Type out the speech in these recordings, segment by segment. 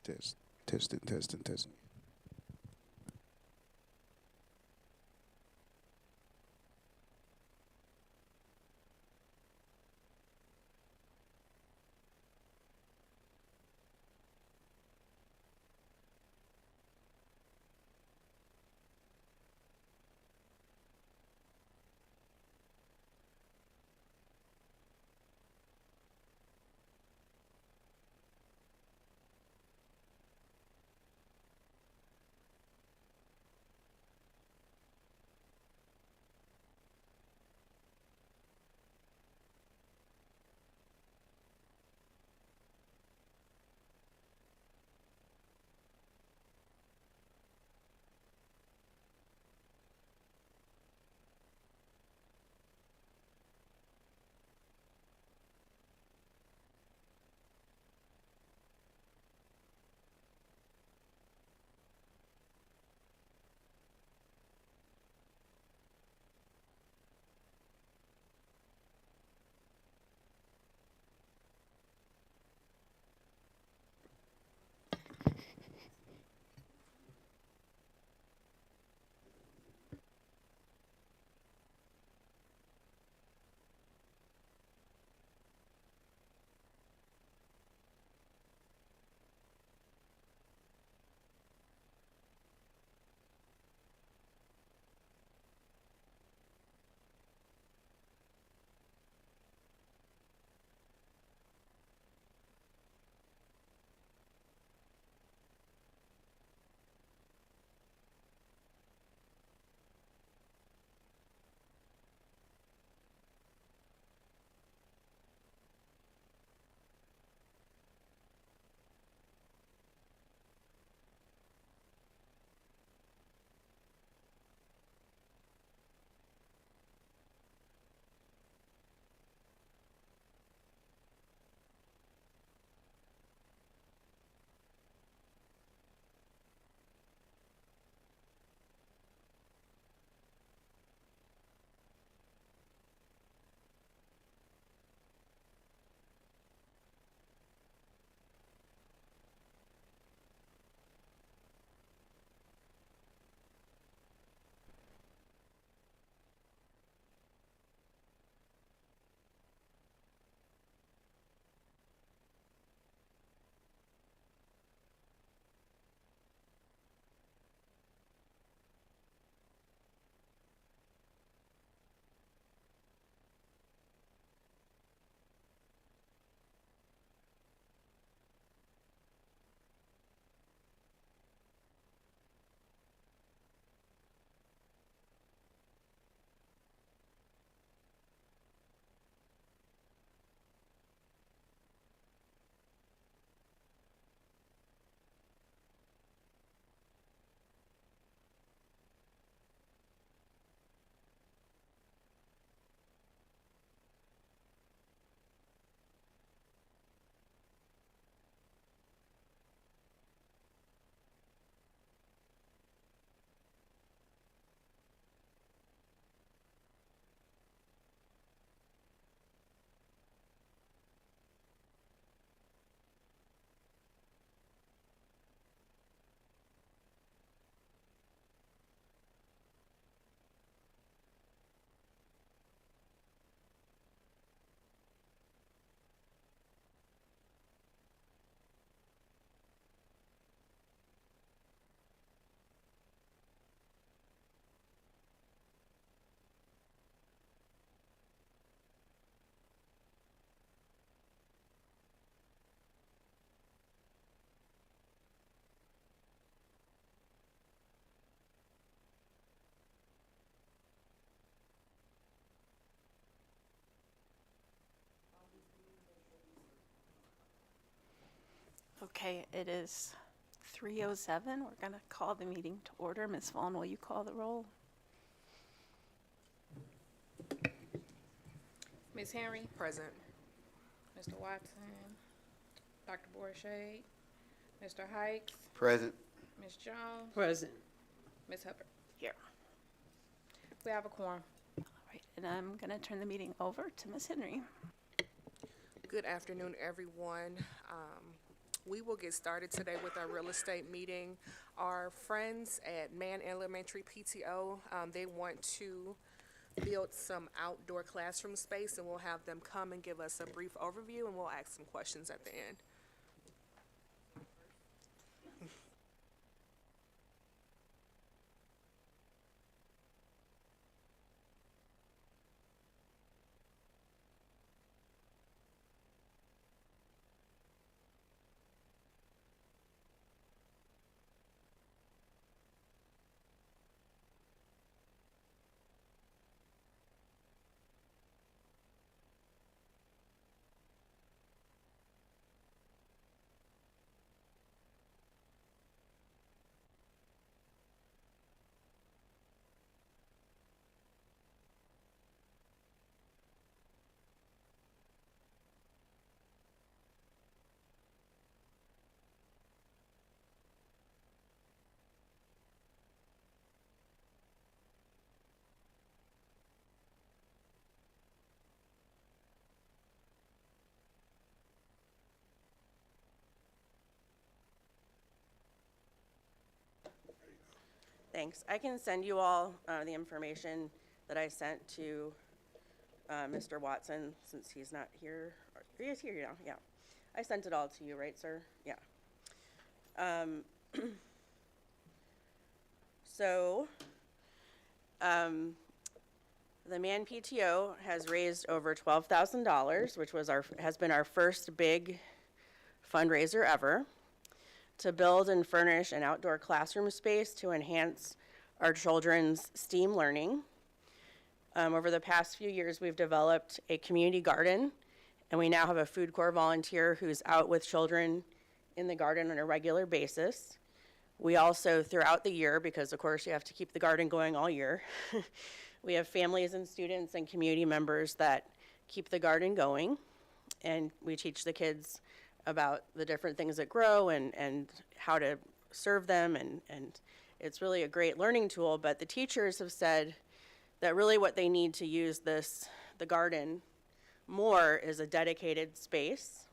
test, testing, testing, testing. Okay, it is 3:07. We're going to call the meeting to order. Ms. Vaughn, will you call the roll? Ms. Henry, Present. Mr. Watson, Dr. Borchay, Mr. Hikes, Present. Ms. Jones, Present. Ms. Hubbard. Here. We have a quorum. All right, and I'm going to turn the meeting over to Ms. Henry. Good afternoon, everyone. We will get started today with our real estate meeting. Our friends at Man Elementary PTO, they want to build some outdoor classroom space, and we'll have them come and give us a brief overview, and we'll ask some questions at the end. Thanks. I can send you all the information that I sent to Mr. Watson, since he's not here. He is here now, yeah. I sent it all to you, right, sir? Yeah. The Man PTO has raised over $12,000, which has been our first big fundraiser ever, to build and furnish an outdoor classroom space to enhance our children's STEAM learning. Over the past few years, we've developed a community garden, and we now have a food corps volunteer who's out with children in the garden on a regular basis. We also, throughout the year, because of course you have to keep the garden going all year, we have families and students and community members that keep the garden going, and we teach the kids about the different things that grow and how to serve them, and it's really a great learning tool. But the teachers have said that really what they need to use the garden more is a dedicated space.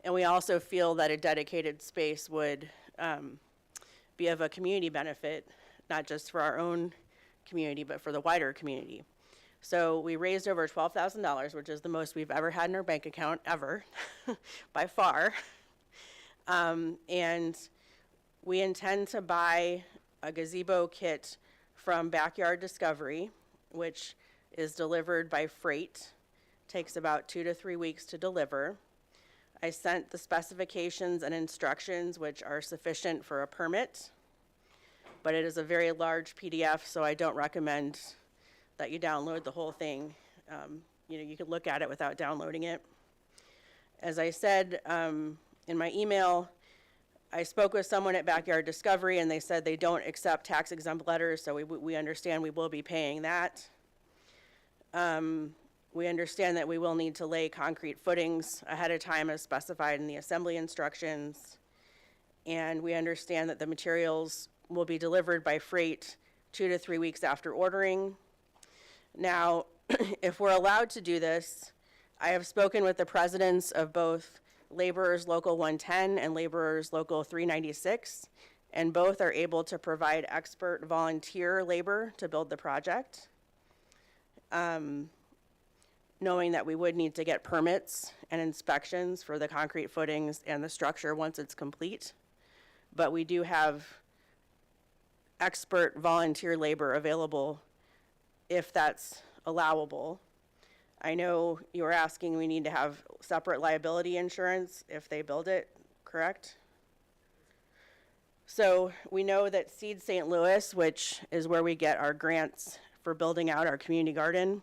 And we also feel that a dedicated space would be of a community benefit, not just for our own community, but for the wider community. So we raised over $12,000, which is the most we've ever had in our bank account ever, by far. And we intend to buy a gazebo kit from Backyard Discovery, which is delivered by freight. Takes about 2 to 3 weeks to deliver. I sent the specifications and instructions, which are sufficient for a permit, but it is a very large PDF, so I don't recommend that you download the whole thing. You could look at it without downloading it. As I said in my email, I spoke with someone at Backyard Discovery, and they said they don't accept tax-exempt letters, so we understand we will be paying that. We understand that we will need to lay concrete footings ahead of time as specified in the assembly instructions. And we understand that the materials will be delivered by freight 2 to 3 weeks after ordering. Now, if we're allowed to do this, I have spoken with the presidents of both Laborers Local 110 and Laborers Local 396, and both are able to provide expert volunteer labor to build the project. Knowing that we would need to get permits and inspections for the concrete footings and the structure once it's complete. But we do have expert volunteer labor available if that's allowable. I know you're asking we need to have separate liability insurance if they build it, correct? So we know that Seed St. Louis, which is where we get our grants for building out our community garden,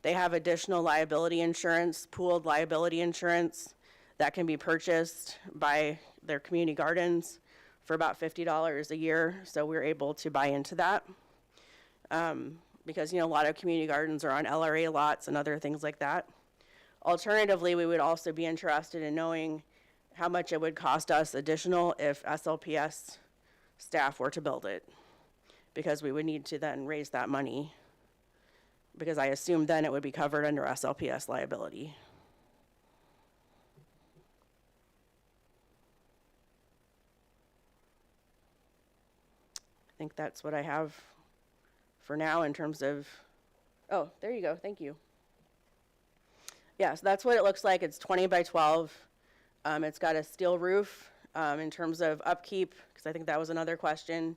they have additional liability insurance, pooled liability insurance, that can be purchased by their community gardens for about $50 a year. So we're able to buy into that. Because a lot of community gardens are on LRA lots and other things like that. Alternatively, we would also be interested in knowing how much it would cost us additional if SLPS staff were to build it, because we would need to then raise that money, because I assume then it would be covered under SLPS liability. think that's what I have for now in terms of, oh, there you go, thank you. Yeah, so that's what it looks like. It's 20 by 12. It's got a steel roof. In terms of upkeep, because I think that was another question.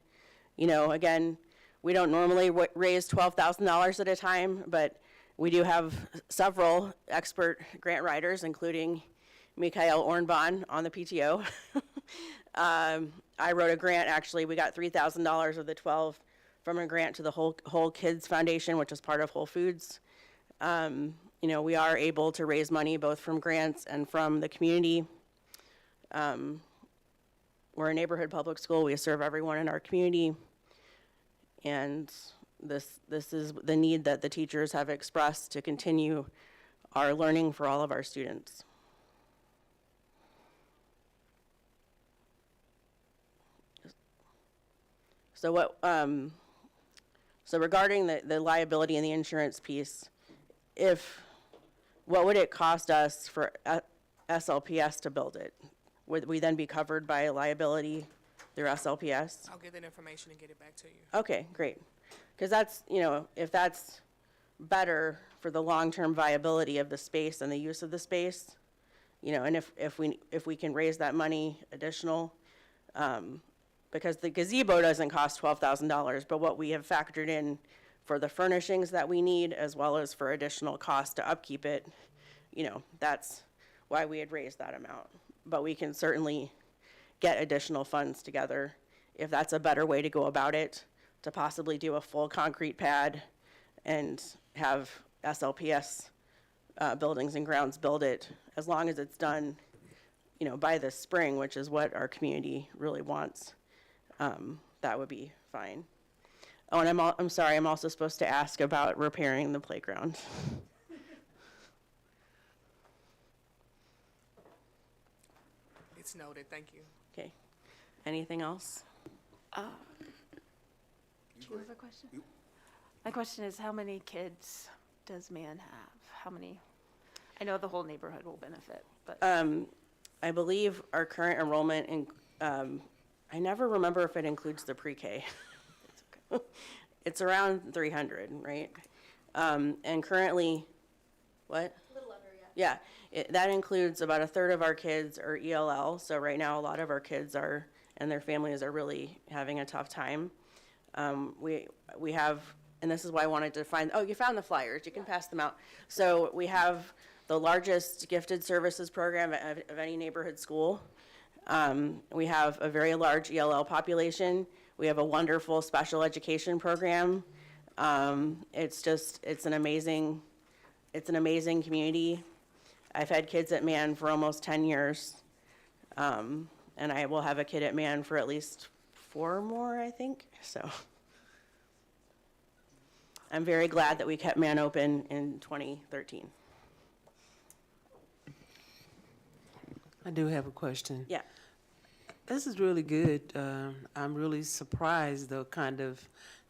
You know, again, we don't normally raise $12,000 at a time, but we do have several expert grant writers, including Mikhail Ornbahn on the PTO. I wrote a grant, actually. We got $3,000 of the 12 from a grant to the Whole Kids Foundation, which is part of Whole Foods. You know, we are able to raise money both from grants and from the community. We're a neighborhood public school. We serve everyone in our community. And this is the need that the teachers have expressed to continue our learning for all of our students. So so regarding the liability and the insurance piece, what would it cost us for SLPS to build it? Would we then be covered by liability through SLPS? I'll get that information and get it back to you. Okay, great. Because that's, you know, if that's better for the long-term viability of the space and the use of the space, you know, and if we can raise that money additional, because the gazebo doesn't cost $12,000, but what we have factored in for the furnishings that we need, as well as for additional cost to upkeep it, you know, that's why we had raised that amount. But we can certainly get additional funds together if that's a better way to go about it, to possibly do a full concrete pad and have SLPS buildings and grounds build it, as long as it's done, you know, by the spring, which is what our community really wants. That would be fine. Oh, and I'm sorry, I'm also supposed to ask about repairing the playground. It's noted, thank you. Okay. Anything else? Do you have a question? My question is, how many kids does Man have? How many? I know the whole neighborhood will benefit, but I believe our current enrollment, I never remember if it includes the pre-K. It's around 300, right? And currently, what? A little under, yeah. Yeah, that includes about a third of our kids are ELL. So right now, a lot of our kids are, and their families are really having a tough time. We have, and this is why I wanted to find, oh, you found the flyers. You can pass them out. So we have the largest gifted services program of any neighborhood school. We have a very large ELL population. We have a wonderful special education program. It's an amazing community. I've had kids at Man for almost 10 years. And I will have a kid at Man for at least 4 more, I think. So I'm very glad that we kept Man open in 2013. I do have a question. Yeah. This is really good. I'm really surprised, though,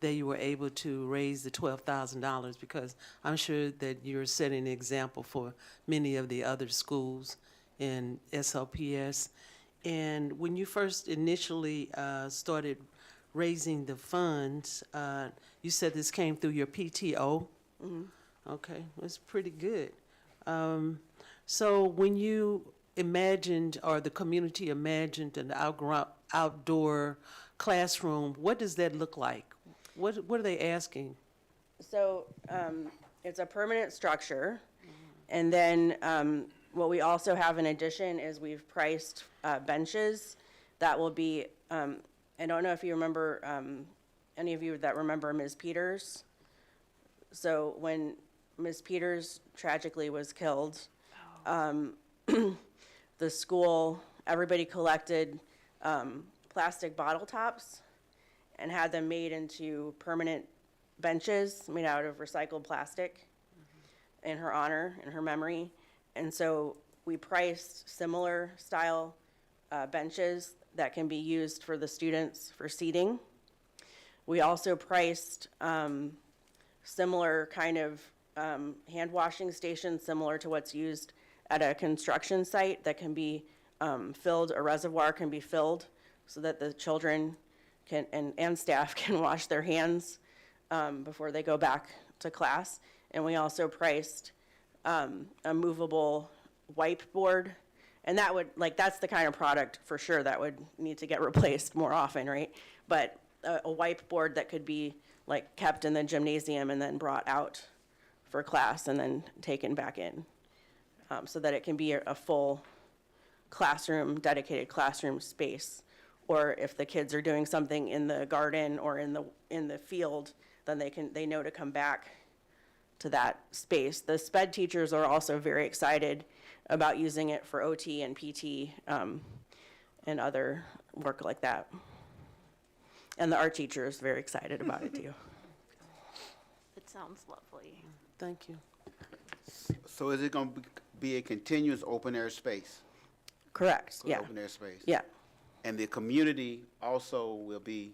that you were able to raise the $12,000, because I'm sure that you're setting an example for many of the other schools in SLPS. And when you first initially started raising the funds, you said this came through your PTO? Mm-hmm. Okay, that's pretty good. So when you imagined, or the community imagined, an outdoor classroom, what does that look like? What are they asking? So it's a permanent structure. And then what we also have in addition is we've priced benches that will be, I don't know if you remember, any of you that remember Ms. Peters. So when Ms. Peters tragically was killed, the school, everybody collected plastic bottle tops and had them made into permanent benches made out of recycled plastic in her honor, in her memory. And so we priced similar style benches that can be used for the students for seating. We also priced similar kind of hand washing stations, similar to what's used at a construction site, that can be filled, a reservoir can be filled so that the children and staff can wash their hands before they go back to class. And we also priced a movable wipe board. And that would, like, that's the kind of product for sure that would need to get replaced more often, right? But a wipe board that could be, like, kept in the gymnasium and then brought out for class and then taken back in. So that it can be a full classroom, dedicated classroom space. Or if the kids are doing something in the garden or in the field, then they know to come back to that space. The SPED teachers are also very excited about using it for OT and PT and other work like that. And the art teacher is very excited about it too. It sounds lovely. Thank you. So is it going to be a continuous open air space? Correct, yeah. Open air space. Yeah, And the community also will be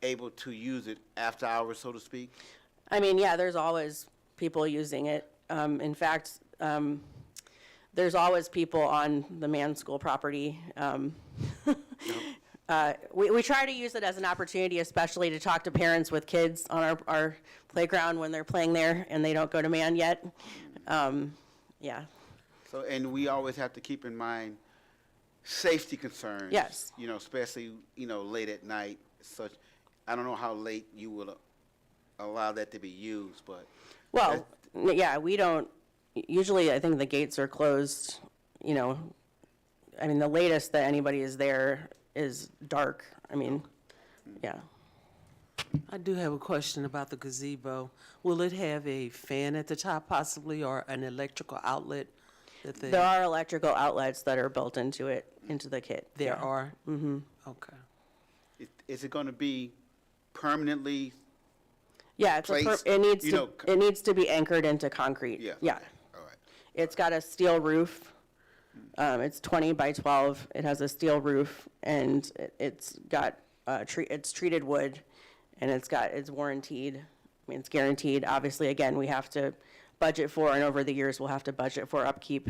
able to use it after hours, so to speak? I mean, yeah, there's always people using it. In fact, there's always people on the Mann School property. We try to use it as an opportunity, especially to talk to parents with kids on our playground when they're playing there and they don't go to Mann yet. Yeah. So, and we always have to keep in mind safety concerns. Yes. You know, especially, you know, late at night. Such, I don't know how late you will allow that to be used, but. Well, yeah, we don't, usually I think the gates are closed, you know, I mean, the latest that anybody is there is dark. I mean, yeah. I do have a question about the gazebo. Will it have a fan at the top possibly, or an electrical outlet that they? There are electrical outlets that are built into it, into the kit. There yeah. are? Mm-hmm. Okay. Is it going to be permanently? Yeah, placed, it needs you to, know, it needs to be anchored into concrete. Yeah. Yeah. Okay. All right. It's got a steel roof. It's 20 by 12. It has a steel roof, and it's got it's treated wood, and it's warranted. I mean, it's guaranteed. Obviously, again, we have to budget for, and over the years, we'll have to budget for upkeep.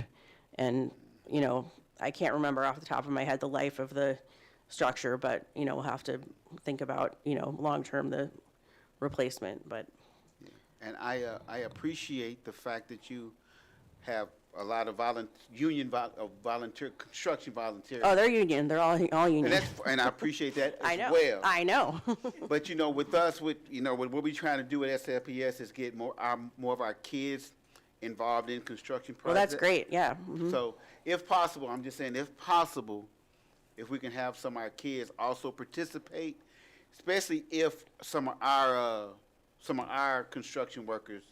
And you know, I can't remember off the top of my head the life of the structure, but you know, we'll have to think about, you know, long term the replacement. But And I appreciate the fact that you have a lot of volunteer construction volunteers. oh, they're union. They're all union. And I appreciate that as I know. well. I know. But you know, with us, with what we're trying to do at SLPS is get more of our kids involved in construction projects. Well, that's great. Yeah. Mhm. So, if possible, I'm just saying, if possible, if we can have some of our kids also participate, especially if some of our construction workers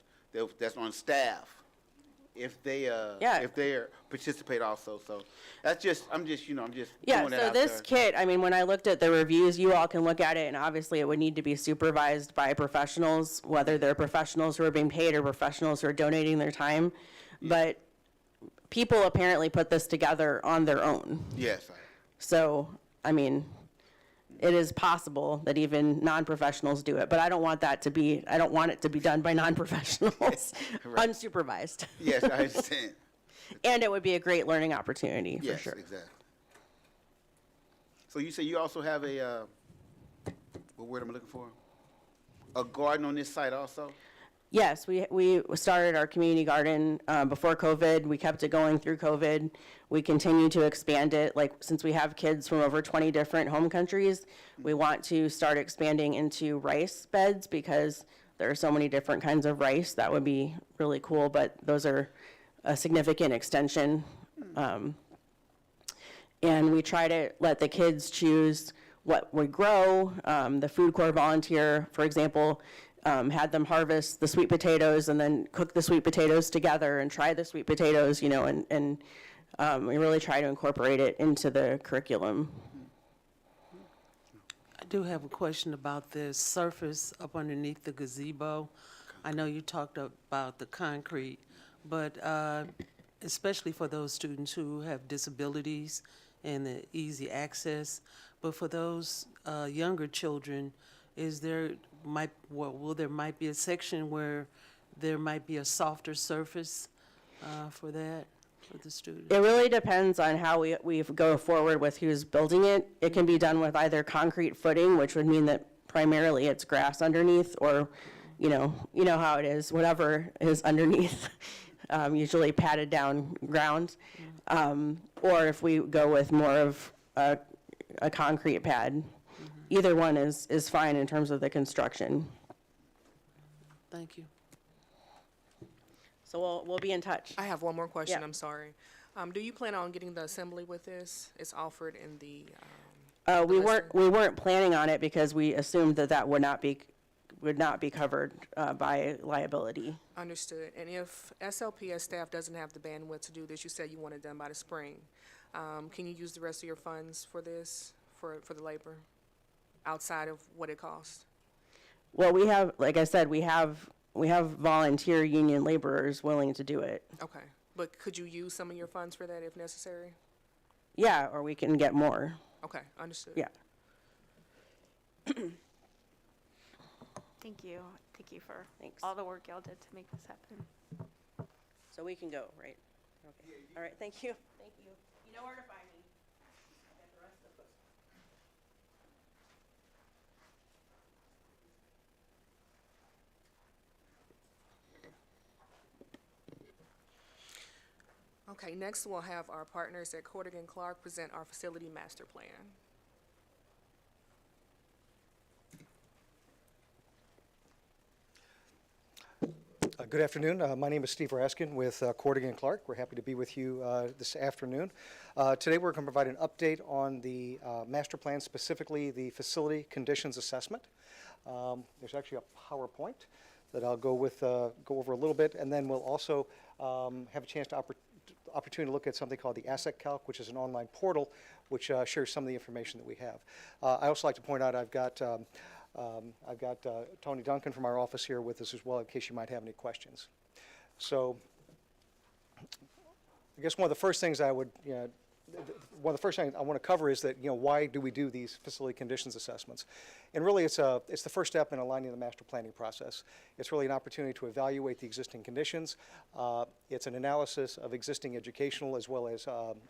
that's on staff, if they participate also. So that's just I'm just Yeah, throwing so that out this there. kit, I mean, when I looked at the reviews, you all can look at it, and obviously it would need to be supervised by professionals, whether they're professionals who are being paid or professionals who are donating their time. But people apparently put this together on their own. Yes. So, I mean, it is possible that even non-professionals do it, but I don't want it to be done by non-professionals, Right. unsupervised. Yes, I understand. And it would be a great learning opportunity, for Yes, sure. exactly. So you say you also have a what word am I looking for? A garden on this site also? Yes, we started our community garden before COVID. We kept it going through COVID. We continue to expand it. Like, since we have kids from over 20 different home countries, we want to start expanding into rice beds because there are so many different kinds of rice. That would be really cool, but those are a significant extension. And we try to let the kids choose what we grow. The food corps volunteer, for example, had them harvest the sweet potatoes and then cook the sweet potatoes together and try the sweet potatoes, you know, and we really try to incorporate it into the curriculum. I do have a question about the surface up underneath the gazebo. I know you talked about the concrete, but especially for those students who have disabilities and the easy access, but for those younger children, might be a section where there might be a softer surface for that? for the student? It really depends on how we go forward with who's building it. It can be done with either concrete footing, which would mean that primarily it's grass underneath, or, you know how it is, whatever is underneath, usually padded down ground. Or if we go with more of a concrete pad. Either one is fine in terms of the construction. Thank you. So we'll be in touch. I have one more question, Yeah. I'm sorry. Do you plan on getting the assembly with this? It's offered in the, We listing? weren't planning on it because we assumed that would not be covered by liability. Understood. And if SLPS staff doesn't have the bandwidth to do this, you said you want it done by the spring. Can you use the rest of your funds for this, for the labor, outside of what it costs? Well, we have, like I said, we have volunteer union laborers willing to do it. Okay. But could you use some of your funds for that if necessary? Yeah, or we can get more. Okay, understood. Yeah. Thank you. Thank you for Thanks. all the work y'all did to make this happen. So we can go, right? Okay. All right, thank you. Thank you. You know where to find me. And the rest of us. Okay, next we'll have our partners at Cordigan Clark present our facility master plan. Good afternoon. My name is Steve Raskin with Cordigan Clark. We're happy to be with you this afternoon. Today we're going to provide an update on the master plan, specifically the facility conditions assessment. There's actually a PowerPoint that I'll go over a little bit, and then we'll also have a chance to opportunity to look at something called the Asset Calc, which is an online portal which shares some of the information that we have. I also like to point out I've got Tony Duncan from our office here with us as well, in case you might have any questions. So I guess one of the first things I want to cover is that, why do we do these facility conditions assessments? And really it's the first step in aligning the master planning process. It's really an opportunity to evaluate the existing conditions. It's an analysis of existing educational as well as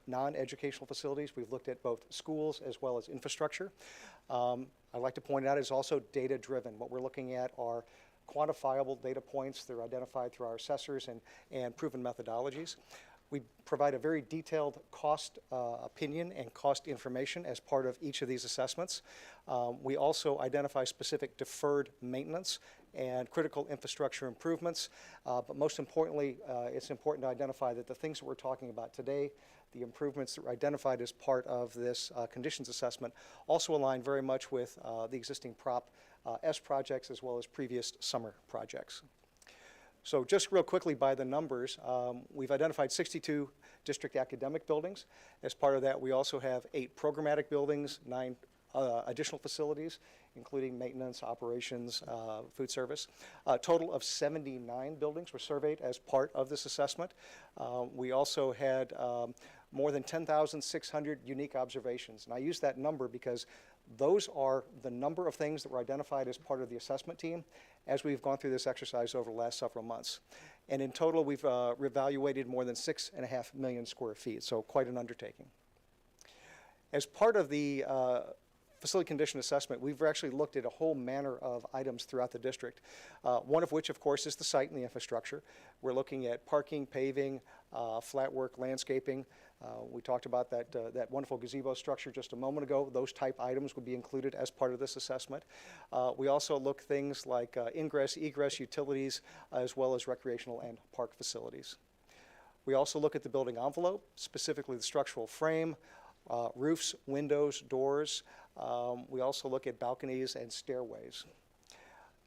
non-educational facilities. We've looked at both schools as well as infrastructure. I'd like to point out it's also data-driven. What we're looking at are quantifiable data points. They're identified through our assessors and proven methodologies. We provide a very detailed cost opinion and cost information as part of each of these assessments. We also identify specific deferred maintenance and critical infrastructure improvements. But most importantly, it's important to identify that the things that we're talking about today, the improvements that were identified as part of this conditions assessment, also align very much with the existing Prop S projects as well as previous summer projects. So just real quickly by the numbers, we've identified 62 district academic buildings. As part of that, we also have 8 programmatic buildings, 9 additional facilities, including maintenance, operations, food service. A total of 79 buildings were surveyed as part of this assessment. We also had more than 10,600 unique observations. And I use that number because those are the number of things that were identified as part of the assessment team as we've gone through this exercise over the last several months. And in total, we've reevaluated more than 6.5 million square feet, so quite an undertaking. As part of the facility condition assessment, we've actually looked at a whole manner of items throughout the district, one of which, of course, is the site and the infrastructure. We're looking at parking, paving, flat work, landscaping. We talked about that wonderful gazebo structure just a moment ago. Those type items would be included as part of this assessment. We also look things like ingress, egress, utilities, as well as recreational and park facilities. We also look at the building envelope, specifically the structural frame, roofs, windows, doors. We also look at balconies and stairways.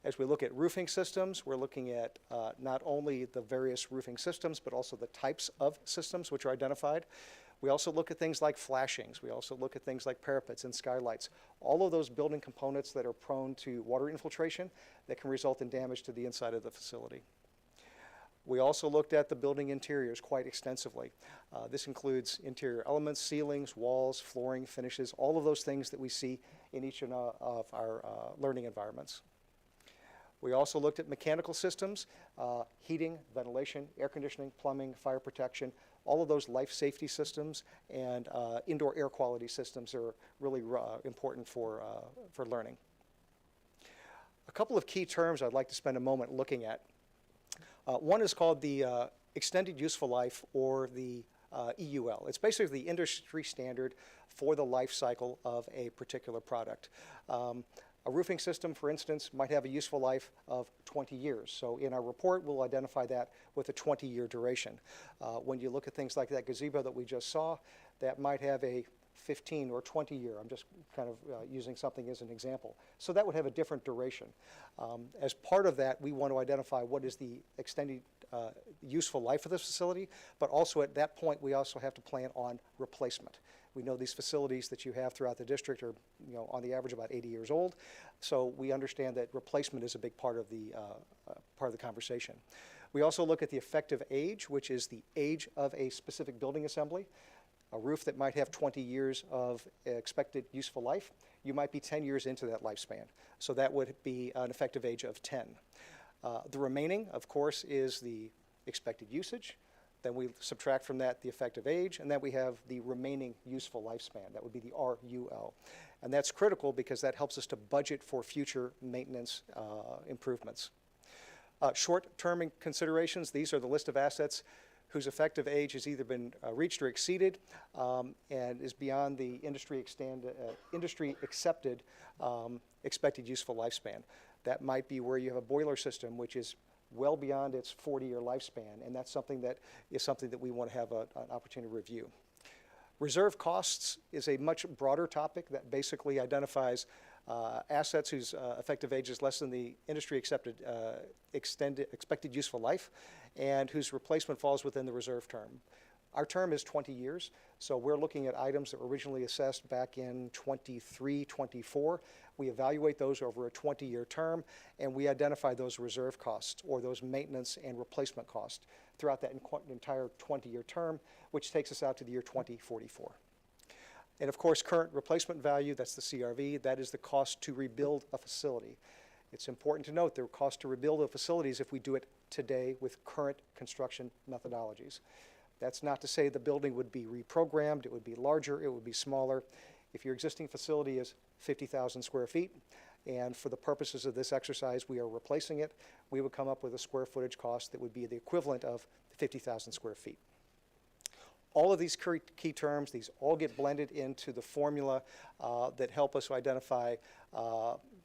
As we look at roofing systems, we're looking at not only the various roofing systems, but also the types of systems which are identified. We also look at things like flashings. We also look at things like parapets and skylights. All of those building components that are prone to water infiltration that can result in damage to the inside of the facility. We also looked at the building interiors quite extensively. This includes interior elements, ceilings, walls, flooring, finishes, all of those things that we see in each of our learning environments. We also looked at mechanical systems, heating, ventilation, air conditioning, plumbing, fire protection, All of those life safety systems and indoor air quality systems are really important for learning. A couple of key terms I'd like to spend a moment looking at. One is called the extended useful life, or the EUL. It's basically the industry standard for the life cycle of a particular product. A roofing system, for instance, might have a useful life of 20 years. So in our report, we'll identify that with a 20-year duration. When you look at things like that gazebo that we just saw, that might have a 15 or 20 year. I'm just kind of using something as an example. So that would have a different duration. As part of that, we want to identify what is the extended useful life of this facility, but also at that point, we also have to plan on replacement. We know these facilities that you have throughout the district are, on the average about 80 years old. So we understand that replacement is a big part of the conversation. We also look at the effective age, which is the age of a specific building assembly. A roof that might have 20 years of expected useful life, you might be 10 years into that lifespan. So that would be an effective age of 10. The remaining, of course, is the expected usage. Then we subtract from that the effective age, and then we have the remaining useful lifespan. That would be the RUL. And that's critical because that helps us to budget for future maintenance improvements. Short-term considerations, these are the list of assets whose effective age has either been reached or exceeded and is beyond the industry accepted expected useful lifespan. That might be where you have a boiler system which is well beyond its 40-year lifespan, and that's something that we want to have an opportunity to review. Reserve costs is a much broader topic that basically identifies assets whose effective age is less than the industry accepted expected useful life, and whose replacement falls within the reserve term. Our term is 20 years, so we're looking at items that were originally assessed back in 23, 24. We evaluate those over a 20-year term, and we identify those reserve costs, or those maintenance and replacement costs, throughout that entire 20-year term, which takes us out to the year 2044. And of course, current replacement value, that's the CRV, that is the cost to rebuild a facility. It's important to note the cost to rebuild a facility is if we do it today with current construction methodologies. That's not to say the building would be reprogrammed, it would be larger, it would be smaller. If your existing facility is 50,000 square feet, and for the purposes of this exercise we are replacing it, we would come up with a square footage cost that would be the equivalent of 50,000 square feet. All of these key terms, these all get blended into the formula that help us identify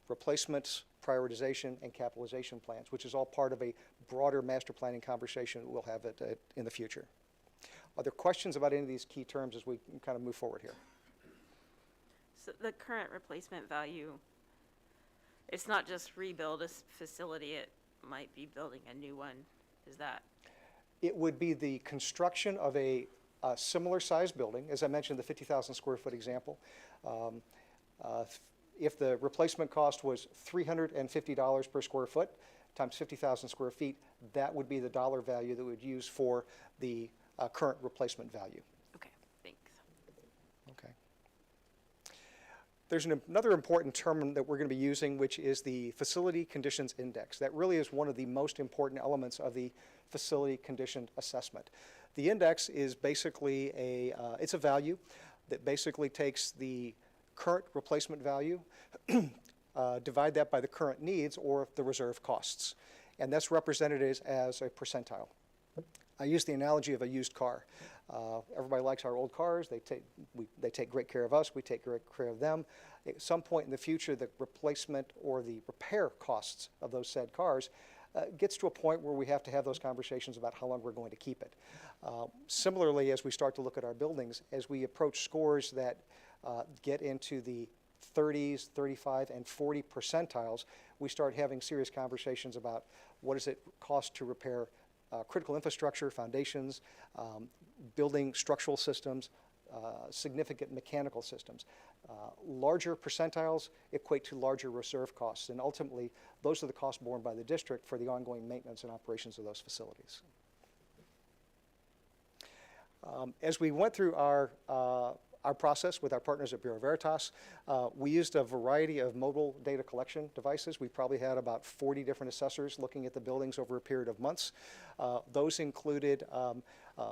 replacements, prioritization, and capitalization plans, which is all part of a broader master planning conversation that we'll have in the future. Are there questions about any of these key terms as we kind of move forward here? So the current replacement value, it's not just rebuild a facility, it might be building a new one. Is that? It would be the construction of a similar size building. As I mentioned, the 50,000 square foot example. If the replacement cost was $350 per square foot times 50,000 square feet, that would be the dollar value that we would use for the current replacement value. Okay, thanks. Okay. There's another important term that we're going to be using, which is the Facility Conditions Index. That really is one of the most important elements of the facility condition assessment. The index is basically it's a value that basically takes the current replacement value, divide that by the current needs or the reserve costs. And that's represented as a percentile. I use the analogy of a used car. Everybody likes our old cars. They take great care of us. We take great care of them. At some point in the future, the replacement or the repair costs of those said cars gets to a point where we have to have those conversations about how long we're going to keep it. Similarly, as we start to look at our buildings, as we approach scores that get into the 30s, 35, and 40 percentiles, we start having serious conversations about what does it cost to repair critical infrastructure, foundations, building structural systems, significant mechanical systems. Larger percentiles equate to larger reserve costs, and ultimately those are the costs borne by the district for the ongoing maintenance and operations of those facilities. As we went through our our process with our partners at Bureau Veritas. We used a variety of mobile data collection devices. We probably had about 40 different assessors looking at the buildings over a period of months. Those included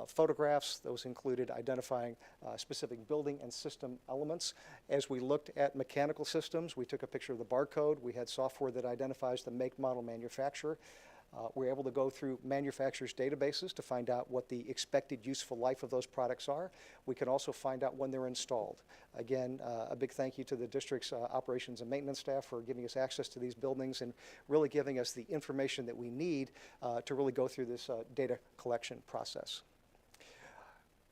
photographs. Those included identifying specific building and system elements. As we looked at mechanical systems, we took a picture of the barcode. We had software that identifies the make, model, manufacturer. We're able to go through manufacturers' databases to find out what the expected useful life of those products are. We can also find out when they're installed. Again, a big thank you to the district's operations and maintenance staff for giving us access to these buildings and really giving us the information that we need to really go through this data collection process.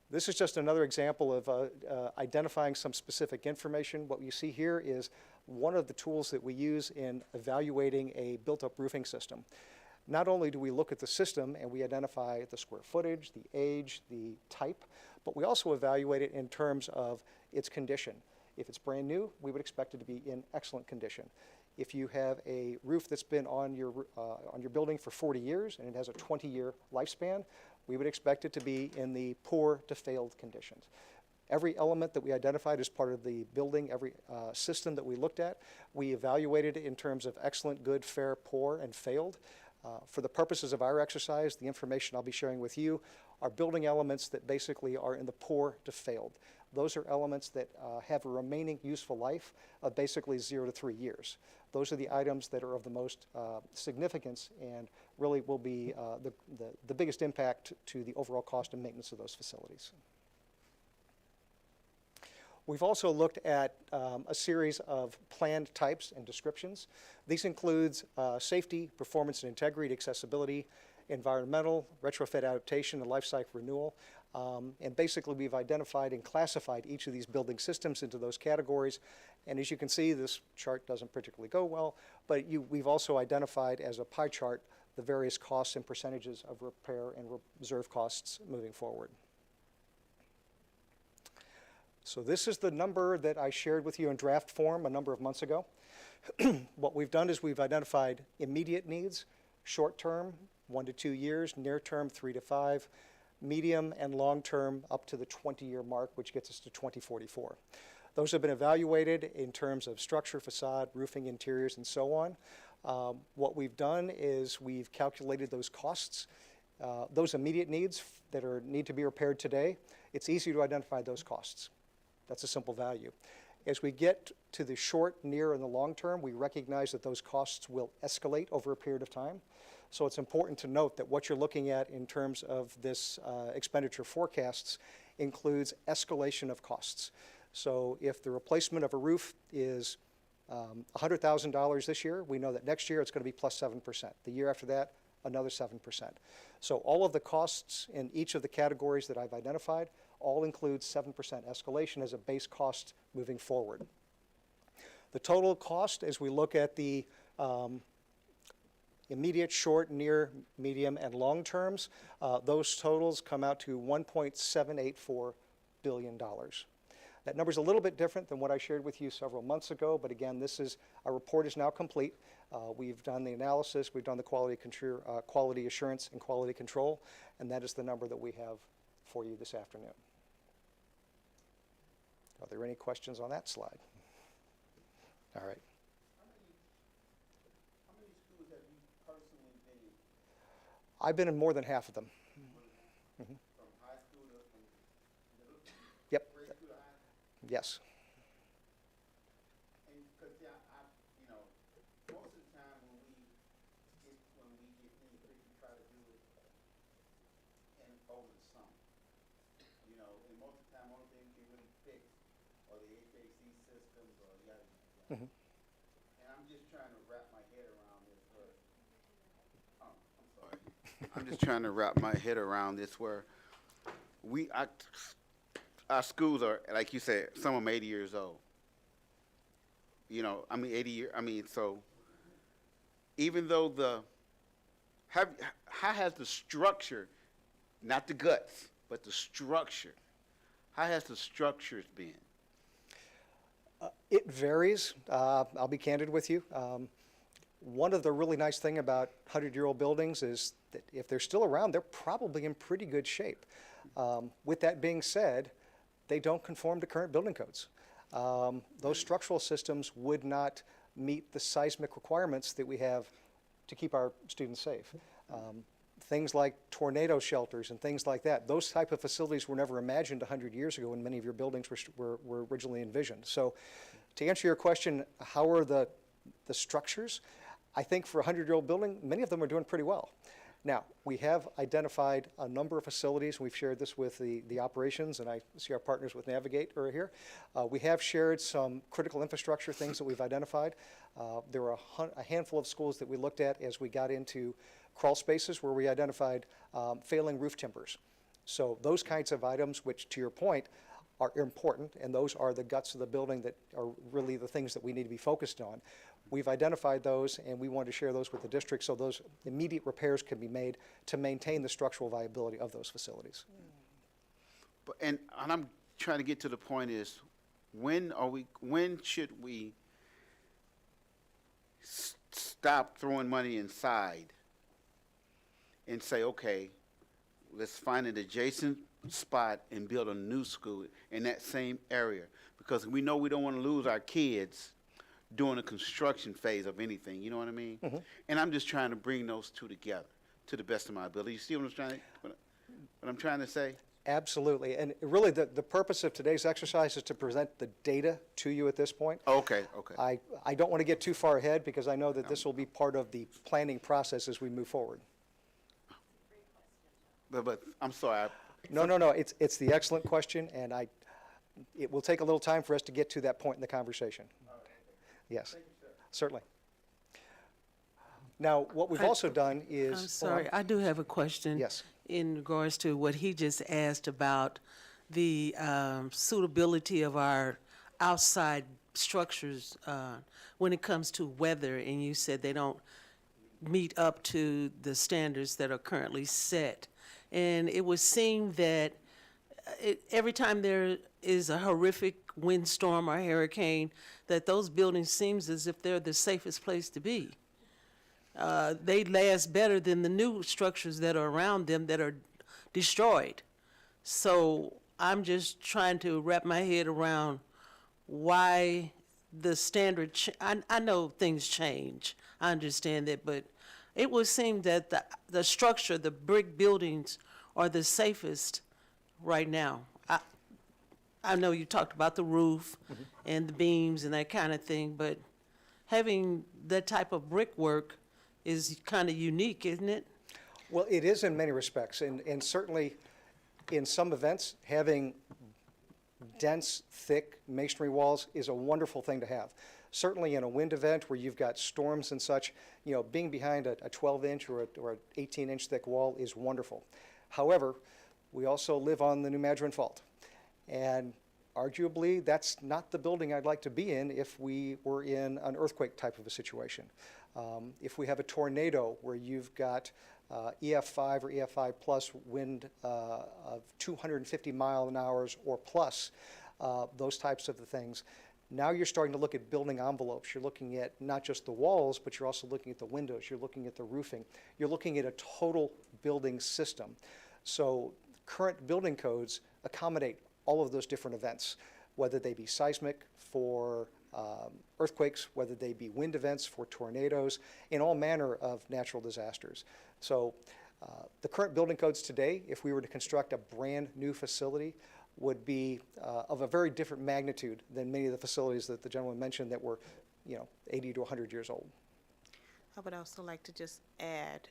This is just another example of identifying some specific information. What you see here is one of the tools that we use in evaluating a built-up roofing system. Not only do we look at the system and we identify the square footage, the age, the type, but we also evaluate it in terms of its condition. If it's brand new, we would expect it to be in excellent condition. If you have a roof that's been on your building for 40 years and it has a 20-year lifespan, we would expect it to be in the poor to failed conditions. Every element that we identified as part of the building, every system that we looked at, we evaluated it in terms of excellent, good, fair, poor, and failed. For the purposes of our exercise, the information I'll be sharing with you are building elements that basically are in the poor to failed. Those are elements that have a remaining useful life of basically 0 to 3 years. Those are the items that are of the most significance and really will be the biggest impact to the overall cost and maintenance of those facilities. We've also looked at a series of planned types and descriptions. These include safety, performance and integrity, accessibility, environmental, retrofit adaptation, and life cycle renewal. And basically we've identified and classified each of these building systems into those categories. And as you can see, this chart doesn't particularly go well, but we've also identified as a pie chart the various costs and percentages of repair and reserve costs moving forward. So this is the number that I shared with you in draft form a number of months ago. What we've done is we've identified immediate needs, short term, 1 to 2 years, near term, 3 to 5, medium and long term up to the 20-year mark, which gets us to 2044. Those have been evaluated in terms of structure, facade, roofing, interiors, and so on. What we've done is we've calculated those costs, those immediate needs that need to be repaired today. It's easy to identify those costs. That's a simple value. As we get to the short, near, and the long term, we recognize that those costs will escalate over a period of time. So it's important to note that what you're looking at in terms of this expenditure forecasts includes escalation of costs. So if the replacement of a roof is $100,000 this year, we know that next year it's going to be plus 7%. The year after that, another 7%. So all of the costs in each of the categories that I've identified all include 7% escalation as a base cost moving forward. The total cost, as we look at the immediate, short, near, medium, and long terms, those totals come out to $1.784 billion. That number is a little bit different than what I shared with you several months ago, but again, our report is now complete. We've done the analysis, we've done the quality assurance and quality control, and that is the number that we have for you this afternoon. Are there any questions on that slide? All right. How many schools have you personally been in? I've been in more than half of them. From high school to middle? Yep. Grade school to high? Yes. And because most of the time when we get things fixed, we try to do it over the summer. And most of the time, only thing we can really fix are the HVAC systems or yada yada. Mm-hmm. And I'm just trying to wrap my head around this. I'm sorry. I'm just trying to wrap my head around this where our schools are, like you said, some of them 80 years old. 80 years, so even though how has the structure, not the guts, but the structure, how has the structures been? It varies. I'll be candid with you. One of the really nice thing about 100-year-old buildings is that if they're still around, they're probably in pretty good shape. With that being said, they don't conform to current building codes. Those structural systems would not meet the seismic requirements that we have to keep our students safe. Things like tornado shelters and things like that, those type of facilities were never imagined 100 years ago when many of your buildings were originally envisioned. So to answer your question, how are the structures? I think for a 100-year-old building, many of them are doing pretty well. Now, we have identified a number of facilities. We've shared this with the operations, and I see our partners with Navigate are here. We have shared some critical infrastructure things that we've identified. There were a handful of schools that we looked at as we got into crawl spaces where we identified failing roof timbers. So those kinds of items, which to your point, are important, and those are the guts of the building that are really the things that we need to be focused on. We've identified those, and we want to share those with the district so those immediate repairs can be made to maintain the structural viability of those facilities. But, and I'm trying to get to the point is, when should we stop throwing money inside and say, okay, let's find an adjacent spot and build a new school in that same area? Because we know we don't want to lose our kids during the construction phase of anything, you know what I mean? Mm-hmm. And I'm just trying to bring those two together to the best of my ability. You see what I'm trying to say? Absolutely, and really the purpose of today's exercise is to present the data to you at this point. Okay, okay. I don't want to get too far ahead because I know that this will be part of the planning process as we move forward. But I'm sorry. No, it's the excellent question, and it will take a little time for us to get to that point in the conversation. Yes, thank you, sir. Certainly. Now, what we've also done is... I'm sorry, I do have a question. Yes. In regards to what he just asked about the suitability of our outside structures when it comes to weather, and you said they don't meet up to the standards that are currently set. And it would seem that every time there is a horrific windstorm or hurricane, that those buildings seems as if they're the safest place to be. They last better than the new structures that are around them that are destroyed. So I'm just trying to wrap my head around why the standard, I know things change, I understand that, but it would seem that the structure, the brick buildings are the safest right now. I know you talked about the roof and the beams and that kind of thing, but having that type of brickwork is kind of unique, isn't it? Well, it is in many respects, and certainly in some events, having dense, thick masonry walls is a wonderful thing to have. Certainly in a wind event where you've got storms and such, being behind a 12-inch or an 18-inch thick wall is wonderful. However, we also live on the New Madryn Fault, and arguably that's not the building I'd like to be in if we were in an earthquake type of a situation. If we have a tornado where you've got EF5 or EF5 plus wind of 250 mile an hour or plus, those types of things, now you're starting to look at building envelopes. You're looking at not just the walls, but you're also looking at the windows. You're looking at the roofing. You're looking at a total building system. So current building codes accommodate all of those different events, whether they be seismic for earthquakes, whether they be wind events for tornadoes, and all manner of natural disasters. So the current building codes today, if we were to construct a brand new facility, would be of a very different magnitude than many of the facilities that the gentleman mentioned that were 80 to 100 years old. I would also like to just add,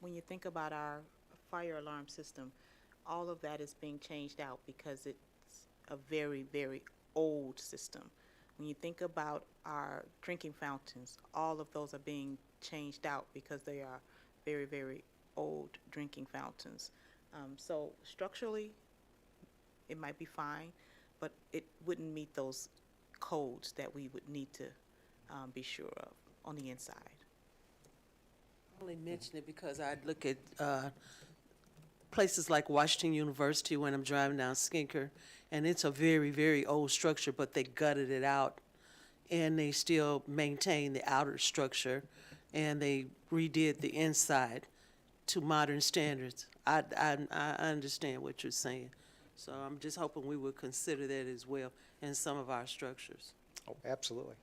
when you think about our fire alarm system, all of that is being changed out because it's a very, very old system. When you think about our drinking fountains, all of those are being changed out because they are very, very old drinking fountains. So structurally, it might be fine, but it wouldn't meet those codes that we would need to be sure of on the inside. I only mention it because I look at places like Washington University when I'm driving down Skinker, and it's a very, very old structure, but they gutted it out, and they still maintain the outer structure, and they redid the inside to modern standards. I understand what you're saying. So I'm just hoping we would consider that as well in some of our structures. Oh, absolutely.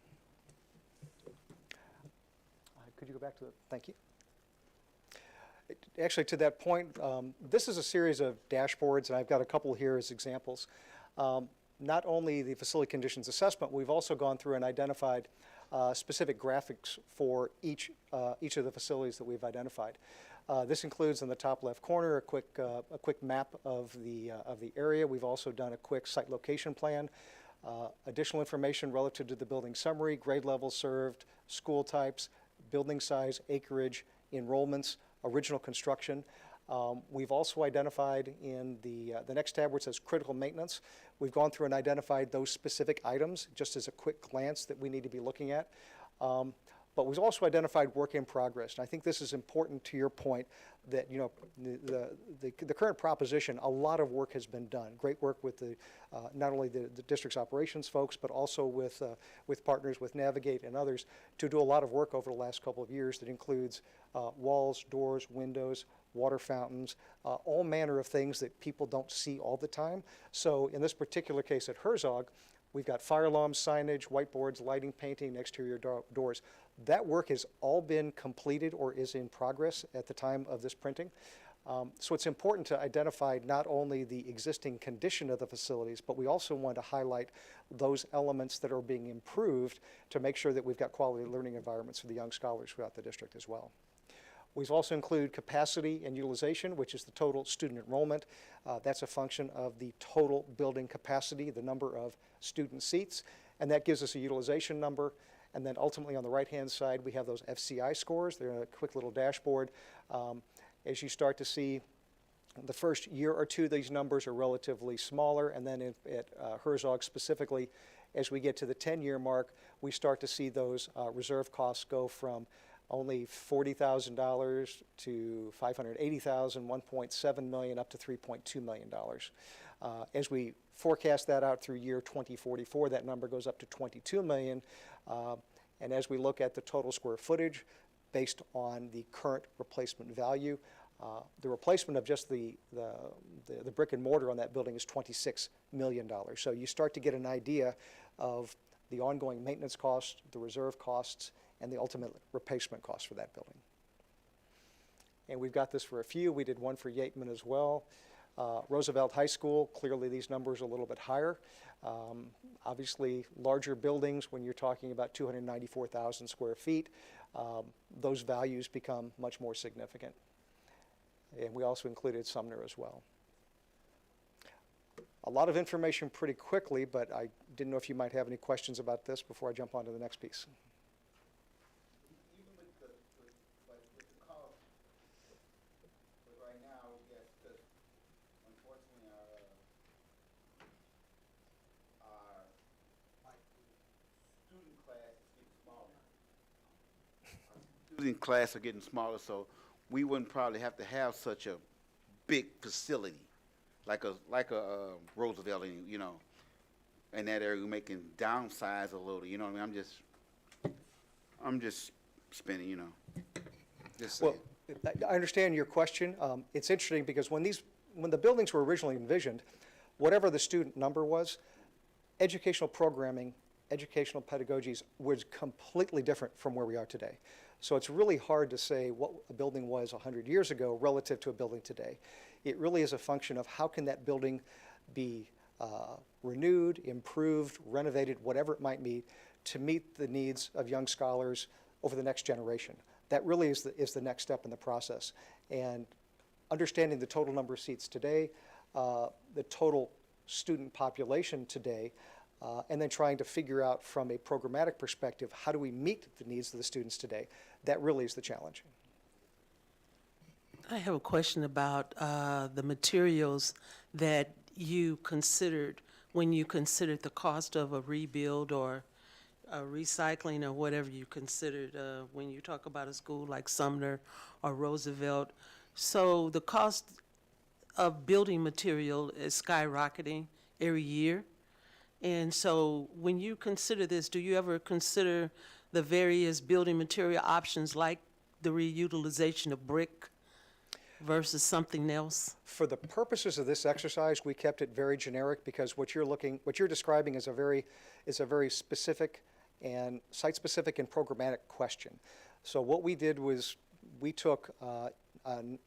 Could you go back to the, thank you. Actually, to that point, this is a series of dashboards, and I've got a couple here as examples. Not only the facility conditions assessment, we've also gone through and identified specific graphics for each of the facilities that we've identified. This includes in the top left corner a quick map of the area. We've also done a quick site location plan, additional information relative to the building summary, grade level served, school types, building size, acreage, enrollments, original construction. We've also identified in the next tab where it says critical maintenance, we've gone through and identified those specific items just as a quick glance that we need to be looking at. But we've also identified work in progress. And I think this is important to your point that, you know, the current proposition, a lot of work has been done. Great work with the, not only the district's operations folks, but also with partners with Navigate and others to do a lot of work over the last couple of years that includes walls, doors, windows, water fountains, all manner of things that people don't see all the time. So in this particular case at Herzog, we've got fire alarms, signage, whiteboards, lighting, painting, exterior doors. That work has all been completed or is in progress at the time of this printing. So it's important to identify not only the existing condition of the facilities, but we also want to highlight those elements that are being improved to make sure that we've got quality learning environments for the young scholars throughout the district as well. We've also included capacity and utilization, which is the total student enrollment. That's a function of the total building capacity, the number of student seats, and that gives us a utilization number. And then ultimately on the right-hand side, we have those FCI scores. They're in a quick little dashboard. As you start to see, the first year or two, these numbers are relatively smaller, and then at Herzog specifically, as we get to the 10-year mark, we start to see those reserve costs go from only $40,000 to $580,000, $1.7 million, up to $3.2 million. As we forecast that out through year 2044, that number goes up to $22 million. And as we look at the total square footage based on the current replacement value, the replacement of just the brick and mortar on that building is $26 million. So you start to get an idea of the ongoing maintenance costs, the reserve costs, and the ultimate replacement cost for that building. And we've got this for a few. We did one for Yateman as well. Roosevelt High School, clearly these numbers are a little bit higher. Obviously, larger buildings, when you're talking about 294,000 square feet, those values become much more significant. And we also included Sumner as well. A lot of information pretty quickly, but I didn't know if you might have any questions about this before I jump on to the next piece. Even with the cost, but right now, yes, because unfortunately our student class is getting smaller. Our student class are getting smaller, so we wouldn't probably have to have such a big facility like a Roosevelt, you know, in that area. We can downsize a little, you know what I mean? I'm just spinning, you know. Just saying. Well, I understand your question. It's interesting because when the buildings were originally envisioned, whatever the student number was, educational programming, educational pedagogies was completely different from where we are today. So it's really hard to say what a building was 100 years ago relative to a building today. It really is a function of how can that building be renewed, improved, renovated, whatever it might be, to meet the needs of young scholars over the next generation. That really is the next step in the process. And understanding the total number of seats today, the total student population today, and then trying to figure out from a programmatic perspective, how do we meet the needs of the students today? That really is the challenge. I have a question about the materials that you considered when you considered the cost of a rebuild or recycling or whatever you considered when you talk about a school like Sumner or Roosevelt. So the cost of building material is skyrocketing every year. And so when you consider this, do you ever consider the various building material options like the reutilization of brick? versus something else? For the purposes of this exercise, we kept it very generic because what you're describing is a very specific and site-specific and programmatic question. So what we did was we took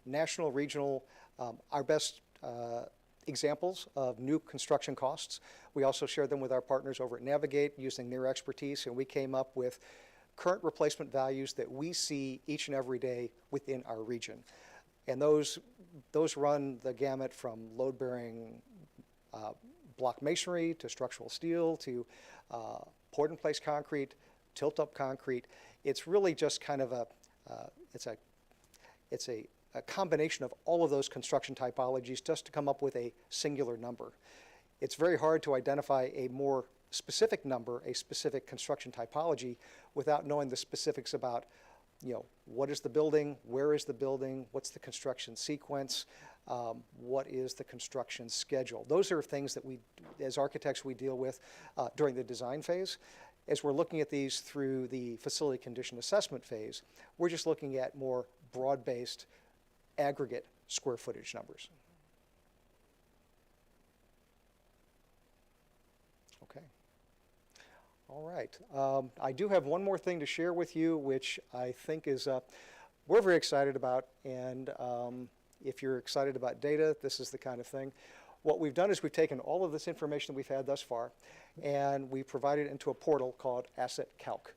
national, regional, our best examples of new construction costs. We also shared them with our partners over at Navigate using their expertise, and we came up with current replacement values that we see each and every day within our region. And those run the gamut from load-bearing block masonry to structural steel to poured-in-place concrete, tilt-up concrete. It's really just kind of it's a combination of all of those construction typologies just to come up with a singular number. It's very hard to identify a more specific number, a specific construction typology, without knowing the specifics about, what is the building, where is the building, what's the construction sequence, what is the construction schedule. Those are things that we, as architects, we deal with during the design phase. As we're looking at these through the facility condition assessment phase, we're just looking at more broad-based aggregate square footage numbers. Okay. All right. I do have one more thing to share with you, which I think is we're very excited about. And if you're excited about data, this is the kind of thing. What we've done is we've taken all of this information that we've had thus far, and we provided it into a portal called Asset Calc.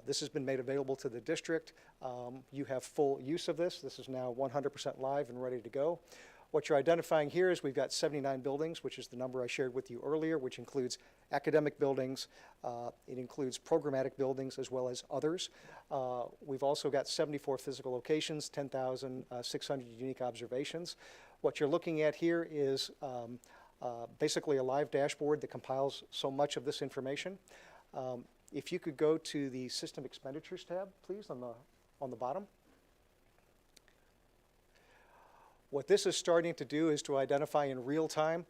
This has been made available to the district. You have full use of this. This is now 100% live and ready to go. What you're identifying here is we've got 79 buildings, which is the number I shared with you earlier, which includes academic buildings. It includes programmatic buildings as well as others. We've also got 74 physical locations, 10,600 unique observations. What you're looking at here is basically a live dashboard that compiles so much of this information. If you could go to the System Expenditures tab, please, on the bottom. What this is starting to do is to identify in real time.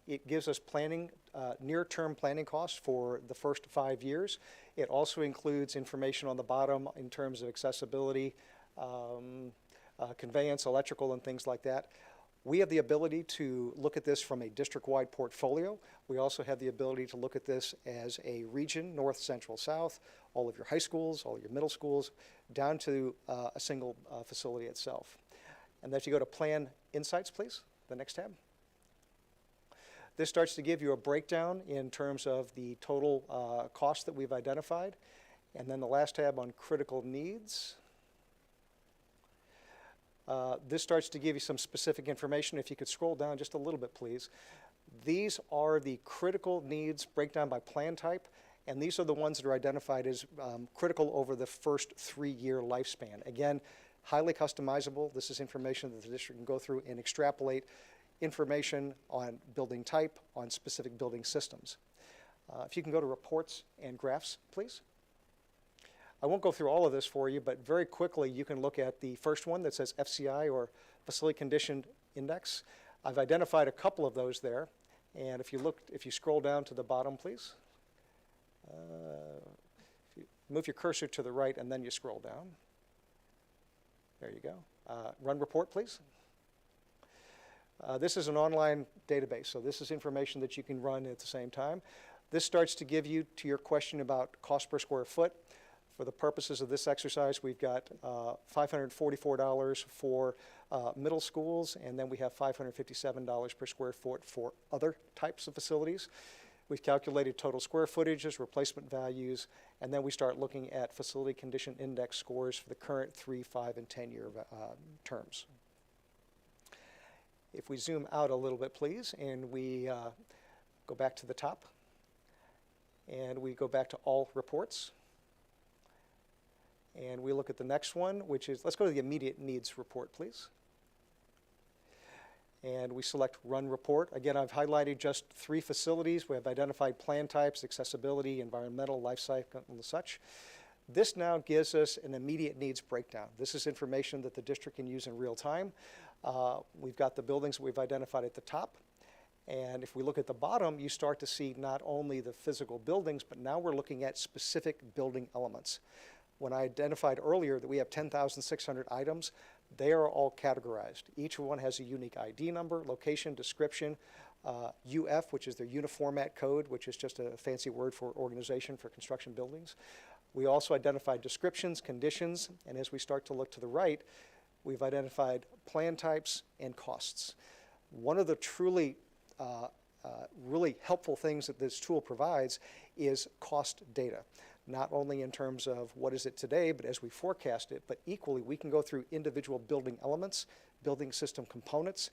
It gives us planning, near-term planning costs for the first 5 years. It also includes information on the bottom in terms of accessibility, conveyance, electrical, and things like that. We have the ability to look at this from a district-wide portfolio. We also have the ability to look at this as a region, north, central, south, all of your high schools, all of your middle schools, down to a single facility itself. And then if you go to Plan Insights, please, the next tab. This starts to give you a breakdown in terms of the total cost that we've identified. And then the last tab on Critical Needs. This starts to give you some specific information. If you could scroll down just a little bit, please. These are the critical needs breakdown by plan type, and these are the ones that are identified as critical over the first 3-year lifespan. Again, highly customizable. This is information that the district can go through and extrapolate information on building type, on specific building systems. If you can go to Reports and Graphs, please. I won't go through all of this for you, but very quickly you can look at the first one that says FCI, or Facility Condition Index. I've identified a couple of those there, and if you scroll down to the bottom, please. If you move your cursor to the right and then you scroll down. There you go. Run report, please. This is an online database, so this is information that you can run at the same time. This starts to give you, to your question about cost per square foot. For the purposes of this exercise, we've got $544 for middle schools, and then we have $557 per square foot for other types of facilities. We've calculated total square footages, replacement values, and then we start looking at facility condition index scores for the current 3, 5, and 10-year terms. If we zoom out a little bit, please, and we go back to the top, and we go back to all reports, and we look at the next one, which is, let's go to the immediate needs report, please. And we select Run Report. Again, I've highlighted just 3 facilities. We have identified plan types, accessibility, environmental, life cycle, and such. This now gives us an immediate needs breakdown. This is information that the district can use in real time. We've got the buildings that we've identified at the top. And if we look at the bottom, you start to see not only the physical buildings, but now we're looking at specific building elements. When I identified earlier that we have 10,600 items, They are all categorized. Each one has a unique ID number, location, description, UF, which is their uniformat code, which is just a fancy word for organization for construction buildings. We also identified descriptions, conditions, and as we start to look to the right, we've identified plan types and costs. One of the truly really helpful things that this tool provides is cost data. Not only in terms of what is it today, but as we forecast it, but equally we can go through individual building elements, building system components,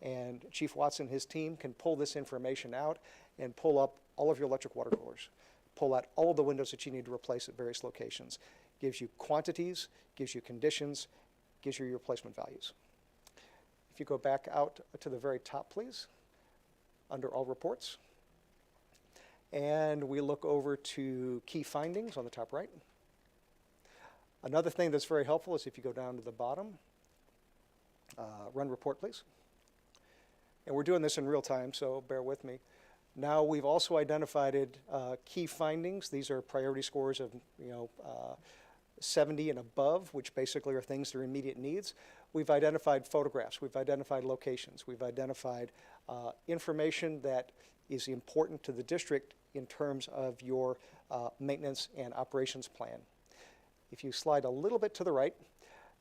and Chief Watson and his team can pull this information out and pull up all of your electric water coolers, pull out all of the windows that you need to replace at various locations. Gives you quantities, gives you conditions, gives you your replacement values. If you go back out to the very top, please, under all reports. And we look over to key findings on the top right. Another thing that's very helpful is if you go down to the bottom, run report, please. And we're doing this in real time, so bear with me. Now we've also identified key findings. These are priority scores of 70 and above, which basically are things that are immediate needs. We've identified photographs. We've identified locations. We've identified information that is important to the district in terms of your maintenance and operations plan. If you slide a little bit to the right,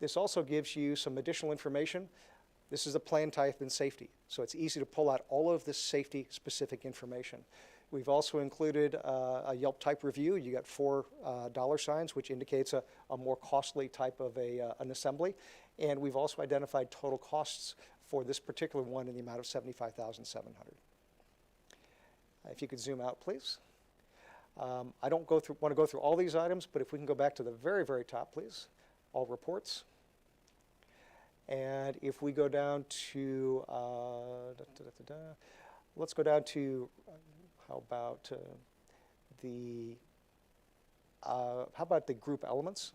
this also gives you some additional information. This is a plan type in safety, so it's easy to pull out all of this safety specific information. We've also included a Yelp type review. You got 4 dollar signs, which indicates a more costly type of an assembly. And we've also identified total costs for this particular one in the amount of $75,700. If you could zoom out, please. I don't want to go through all these items, but if we can go back to the very, very top, please. All reports. And if we go down to, let's go down to, how about the group elements?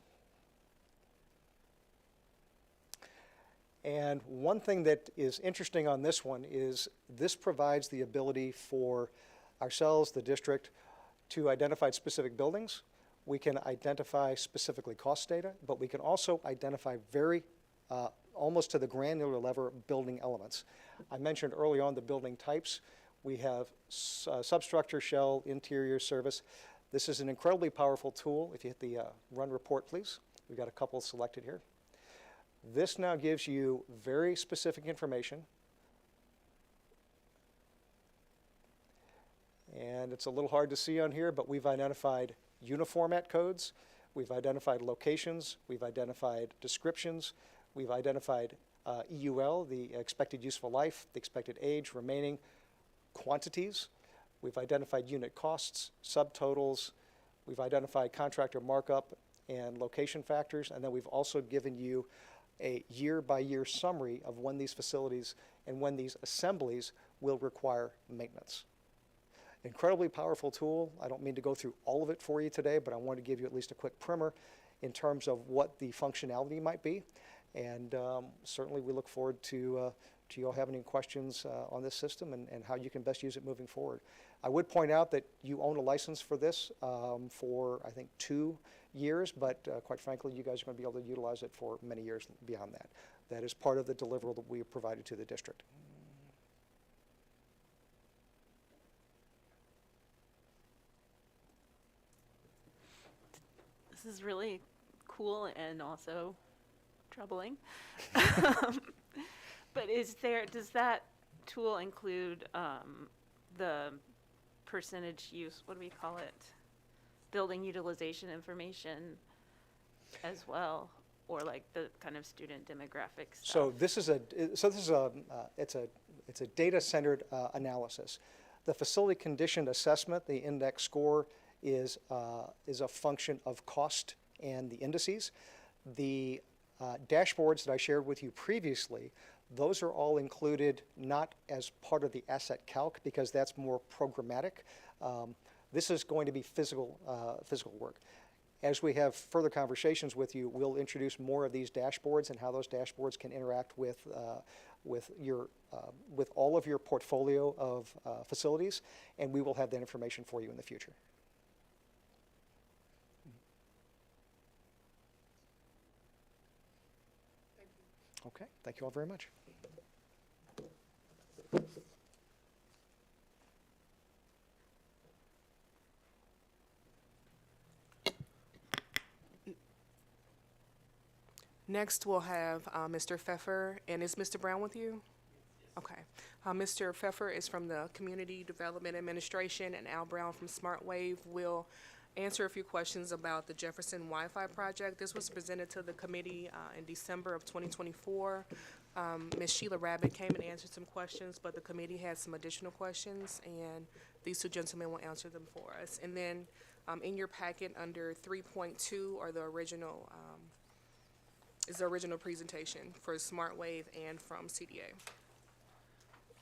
And one thing that is interesting on this one is this provides the ability for ourselves, the district, to identify specific buildings. We can identify specifically cost data, but we can also identify very almost to the granular level building elements. I mentioned early on the building types. We have substructure, shell, interior, service. This is an incredibly powerful tool. If you hit the run report, please. We've got a couple selected here. This now gives you very specific information. And it's a little hard to see on here, but we've identified uniformat codes. We've identified locations. We've identified descriptions. We've identified EUL, the expected useful life, the expected age, remaining quantities. We've identified unit costs, subtotals. We've identified contractor markup and location factors. And then we've also given you a year-by-year summary of when these facilities and when these assemblies will require maintenance. Incredibly powerful tool. I don't mean to go through all of it for you today, but I want to give you at least a quick primer in terms of what the functionality might be. And certainly we look forward to you all having any questions on this system and how you can best use it moving forward. I would point out that you own a license for this for, I think, 2 years, but quite frankly, you guys are going to be able to utilize it for many years beyond that. That is part of the deliverable that we have provided to the district. This is really cool and also troubling. But does that tool include the percentage use, what do we call it? Building utilization information as well, or like the kind of student demographic stuff? So this is it's a data-centered analysis. The facility condition assessment, the index score, is a function of cost and the indices. The dashboards that I shared with you previously, those are all included not as part of the asset calc because that's more programmatic. This is going to be physical work. As we have further conversations with you, we'll introduce more of these dashboards and how those dashboards can interact with all of your portfolio of facilities, and we will have that information for you in the future. Okay, thank you all very much. Next, we'll have Mr. Pfeffer, and is Mr. Brown with you? Okay. Mr. Pfeffer is from the Community Development Administration, and Al Brown from SmartWave will answer a few questions about the Jefferson Wi-Fi project. This was presented to the committee in December of 2024. Ms. Sheila Rabbit came and answered some questions, but the committee had some additional questions, and these two gentlemen will answer them for us. And then in your packet under 3.2 are the original is the original presentation for SmartWave and from CDA.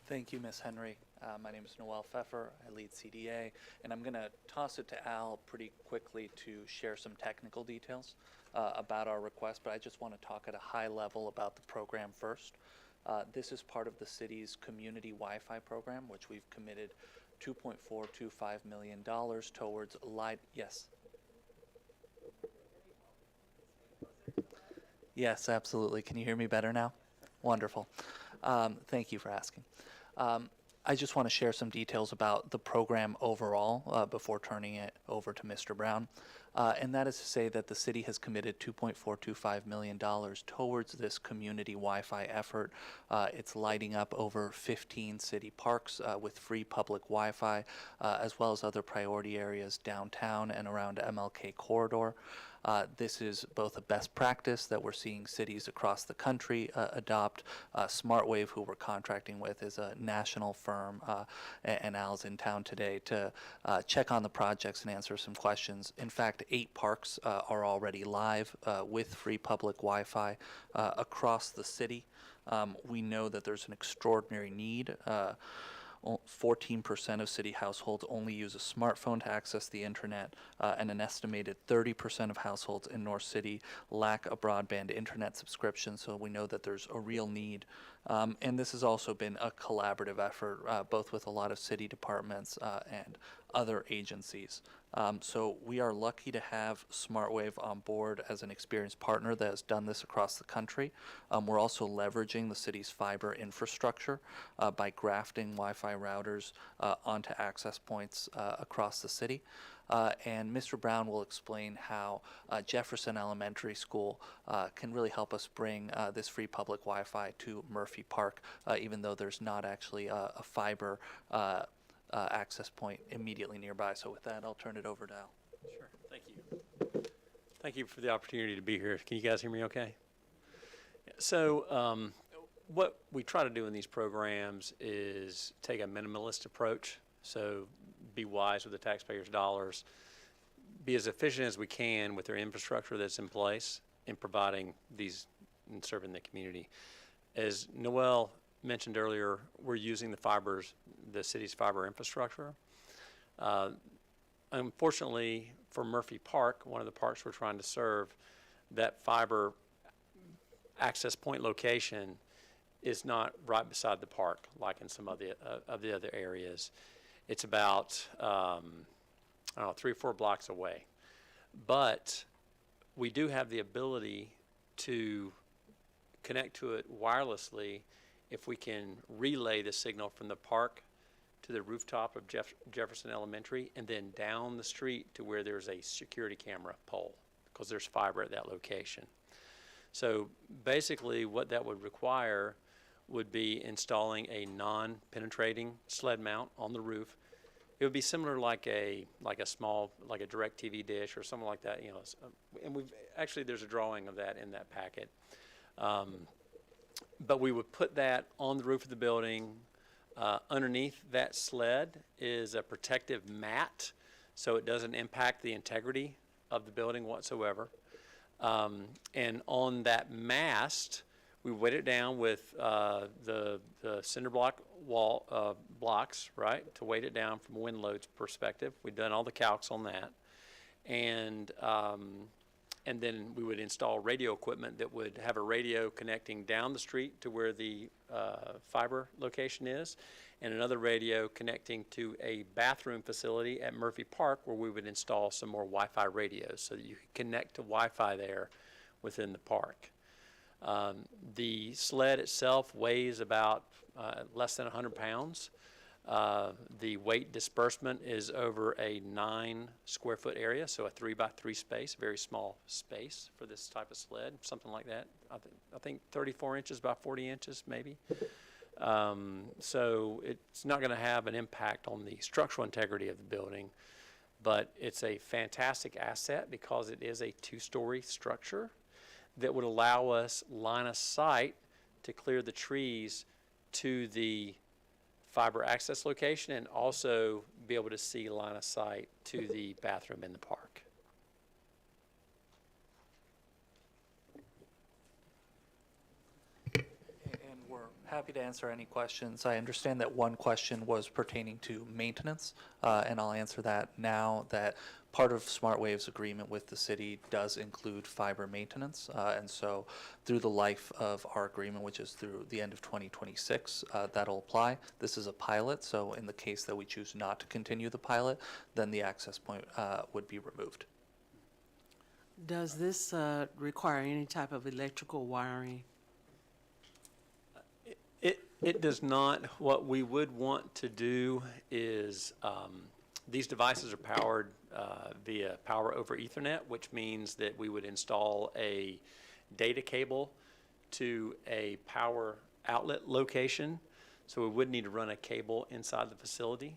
Thank you, Ms. Henry. My name is Noel Pfeffer. I lead CDA, and I'm going to toss it to Al pretty quickly to share some technical details about our request, but I just want to talk at a high level about the program first. This is part of the city's community Wi-Fi program, which we've committed $2.425 million towards Yes. Yes, absolutely. Can you hear me better now? Wonderful. Thank you for asking. I just want to share some details about the program overall before turning it over to Mr. Brown. And that is to say that the city has committed $2.425 million towards this community Wi-Fi effort. It's lighting up over 15 city parks with free public Wi-Fi, as well as other priority areas downtown and around MLK corridor. This is both a best practice that we're seeing cities across the country adopt. SmartWave, who we're contracting with, is a national firm, and Al's in town today to check on the projects and answer some questions. In fact, 8 parks are already live with free public Wi-Fi across the city. We know that there's an extraordinary need. 14% of city households only use a smartphone to access the internet, and an estimated 30% of households in North City lack a broadband internet subscription, so we know that there's a real need. And this has also been a collaborative effort, both with a lot of city departments and other agencies. So we are lucky to have SmartWave on board as an experienced partner that has done this across the country. We're also leveraging the city's fiber infrastructure by grafting Wi-Fi routers onto access points across the city. And Mr. Brown will explain how Jefferson Elementary School can really help us bring this free public Wi-Fi to Murphy Park, even though there's not actually a fiber access point immediately nearby. So with that, I'll turn it over to Al. Sure. Thank you. Thank you for the opportunity to be here. Can you guys hear me okay? So what we try to do in these programs is take a minimalist approach. So be wise with the taxpayers' dollars, be as efficient as we can with their infrastructure that's in place in providing these and serving the community. As Noel mentioned earlier, we're using the city's fiber infrastructure. Unfortunately, for Murphy Park, one of the parks we're trying to serve, that fiber access point location is not right beside the park like in some of the other areas. It's about, I don't know, 3 or 4 blocks away. But we do have the ability to connect to it wirelessly if we can relay the signal from the park to the rooftop of Jefferson Elementary and then down the street to where there's a security camera pole, because there's fiber at that location. So basically what that would require would be installing a non-penetrating sled mount on the roof. It would be similar like a small, like a DirecTV dish or something like that, you know. And there's a drawing of that in that packet. But we would put that on the roof of the building. Underneath that sled is a protective mat, so it doesn't impact the integrity of the building whatsoever. And on that mast, we weight it down with the cinder block wall blocks, right, to weight it down from a wind load perspective. We've done all the calcs on that. And then we would install radio equipment that would have a radio connecting down the street to where the fiber location is, and another radio connecting to a bathroom facility at Murphy Park where we would install some more Wi-Fi radios so that you could connect to Wi-Fi there within the park. The sled itself weighs about less than 100 pounds. The weight disbursement is over a 9 square foot area, so a 3 by 3 space, very small space for this type of sled, something like that. I think 34 inches by 40 inches maybe. So it's not going to have an impact on the structural integrity of the building, but it's a fantastic asset because it is a 2-story structure that would allow us line of sight to clear the trees to the fiber access location and also be able to see line of sight to the bathroom in the park. And we're happy to answer any questions. I understand that one question was pertaining to maintenance, and I'll answer that now, that part of SmartWave's agreement with the city does include fiber maintenance, and so through the life of our agreement, which is through the end of 2026, that'll apply. This is a pilot, so in the case that we choose not to continue the pilot, then the access point would be removed. Does this require any type of electrical wiring? It does not. What we would want to do is, these devices are powered via power over Ethernet, which means that we would install a data cable to a power outlet location. So we would need to run a cable inside the facility.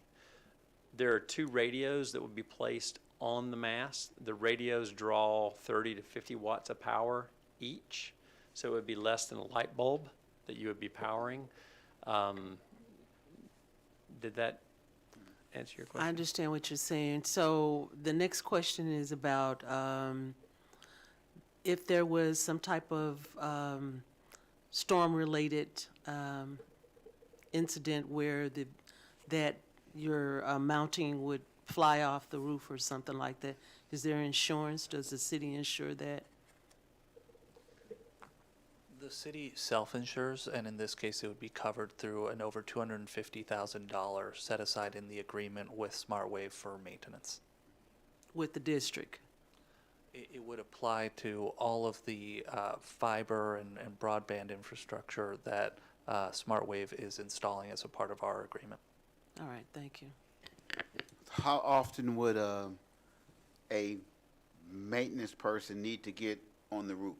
There are 2 radios that would be placed on the mast. The radios draw 30 to 50 watts of power each, so it would be less than a light bulb that you would be powering. Did that answer your question? I understand what you're saying. So the next question is about if there was some type of storm-related incident where that your mounting would fly off the roof or something like that. Is there insurance? Does the city insure that? The city self-insures, and in this case, it would be covered through an over $250,000 set aside in the agreement with SmartWave for maintenance. With the district? It would apply to all of the fiber and broadband infrastructure that SmartWave is installing as a part of our agreement. All right, thank you. How often would a maintenance person need to get on the roof?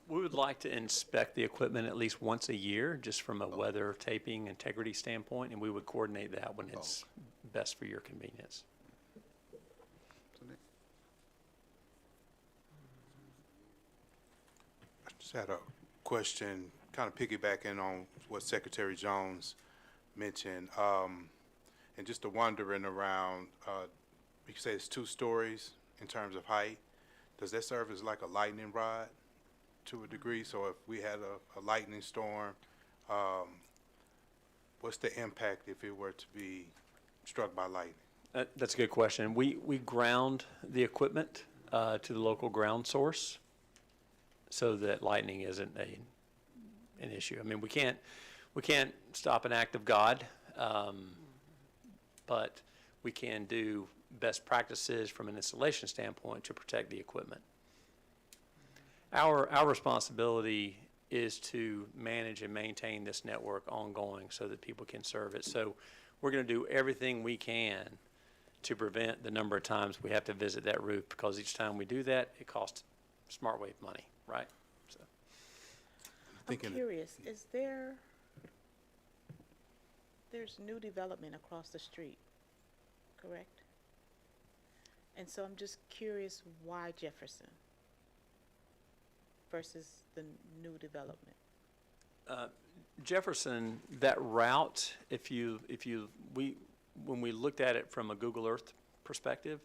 We would like to inspect the equipment at least once a year, just from a weather taping integrity standpoint, and we would coordinate that when it's best for your convenience. I just had a question, kind of piggybacking on what Secretary Jones mentioned, and just wondering around, you say it's 2 stories in terms of height. Does that serve as like a lightning rod to a degree? So if we had a lightning storm, what's the impact if it were to be struck by lightning? That's a good question. We ground the equipment to the local ground source so that lightning isn't an issue. I mean, we can't stop an act of God, but we can do best practices from an installation standpoint to protect the equipment. Our responsibility is to manage and maintain this network ongoing so that people can serve it. So we're going to do everything we can to prevent the number of times we have to visit that roof, because each time we do that, it costs SmartWave money, right? So. I'm curious, there's new development across the street, correct? And so I'm just curious, why Jefferson versus the new development? Jefferson, that route, when we looked at it from a Google Earth perspective,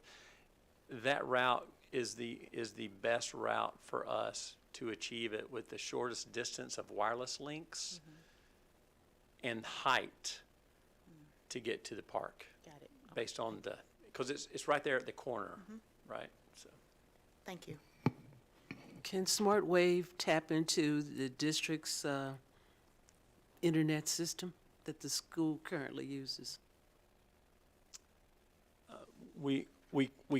that route is the best route for us to achieve it with the shortest distance of wireless links and height to get to the park. Got it. Okay. Based on because it's right there at the corner, right? So. Thank you. Can SmartWave tap into the district's internet system that the school currently uses? We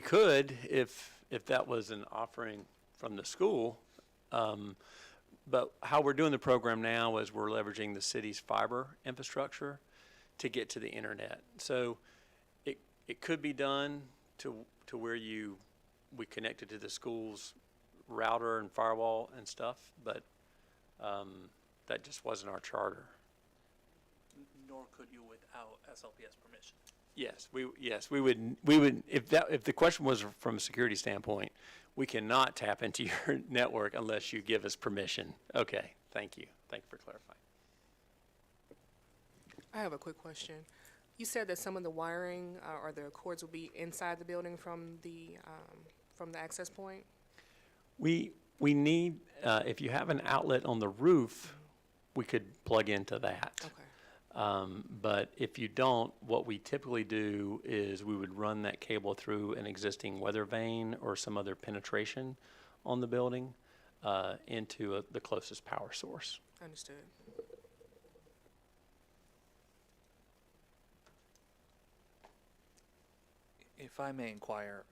could, if that was an offering from the school. But how we're doing the program now is we're leveraging the city's fiber infrastructure to get to the internet. So it could be done to where we connected to the school's router and firewall and stuff, but that just wasn't our charter. Nor could you without SLPS permission. Yes, we would, if the question was from a security standpoint, we cannot tap into your network unless you give us permission. Okay, thank you. Thank you for clarifying. I have a quick question. You said that some of the wiring or the cords will be inside the building from the access point? We need, if you have an outlet on the roof, we could plug into that. Okay. But if you don't, what we typically do is we would run that cable through an existing weather vane or some other penetration on the building into the closest power source. Understood. If I may inquire,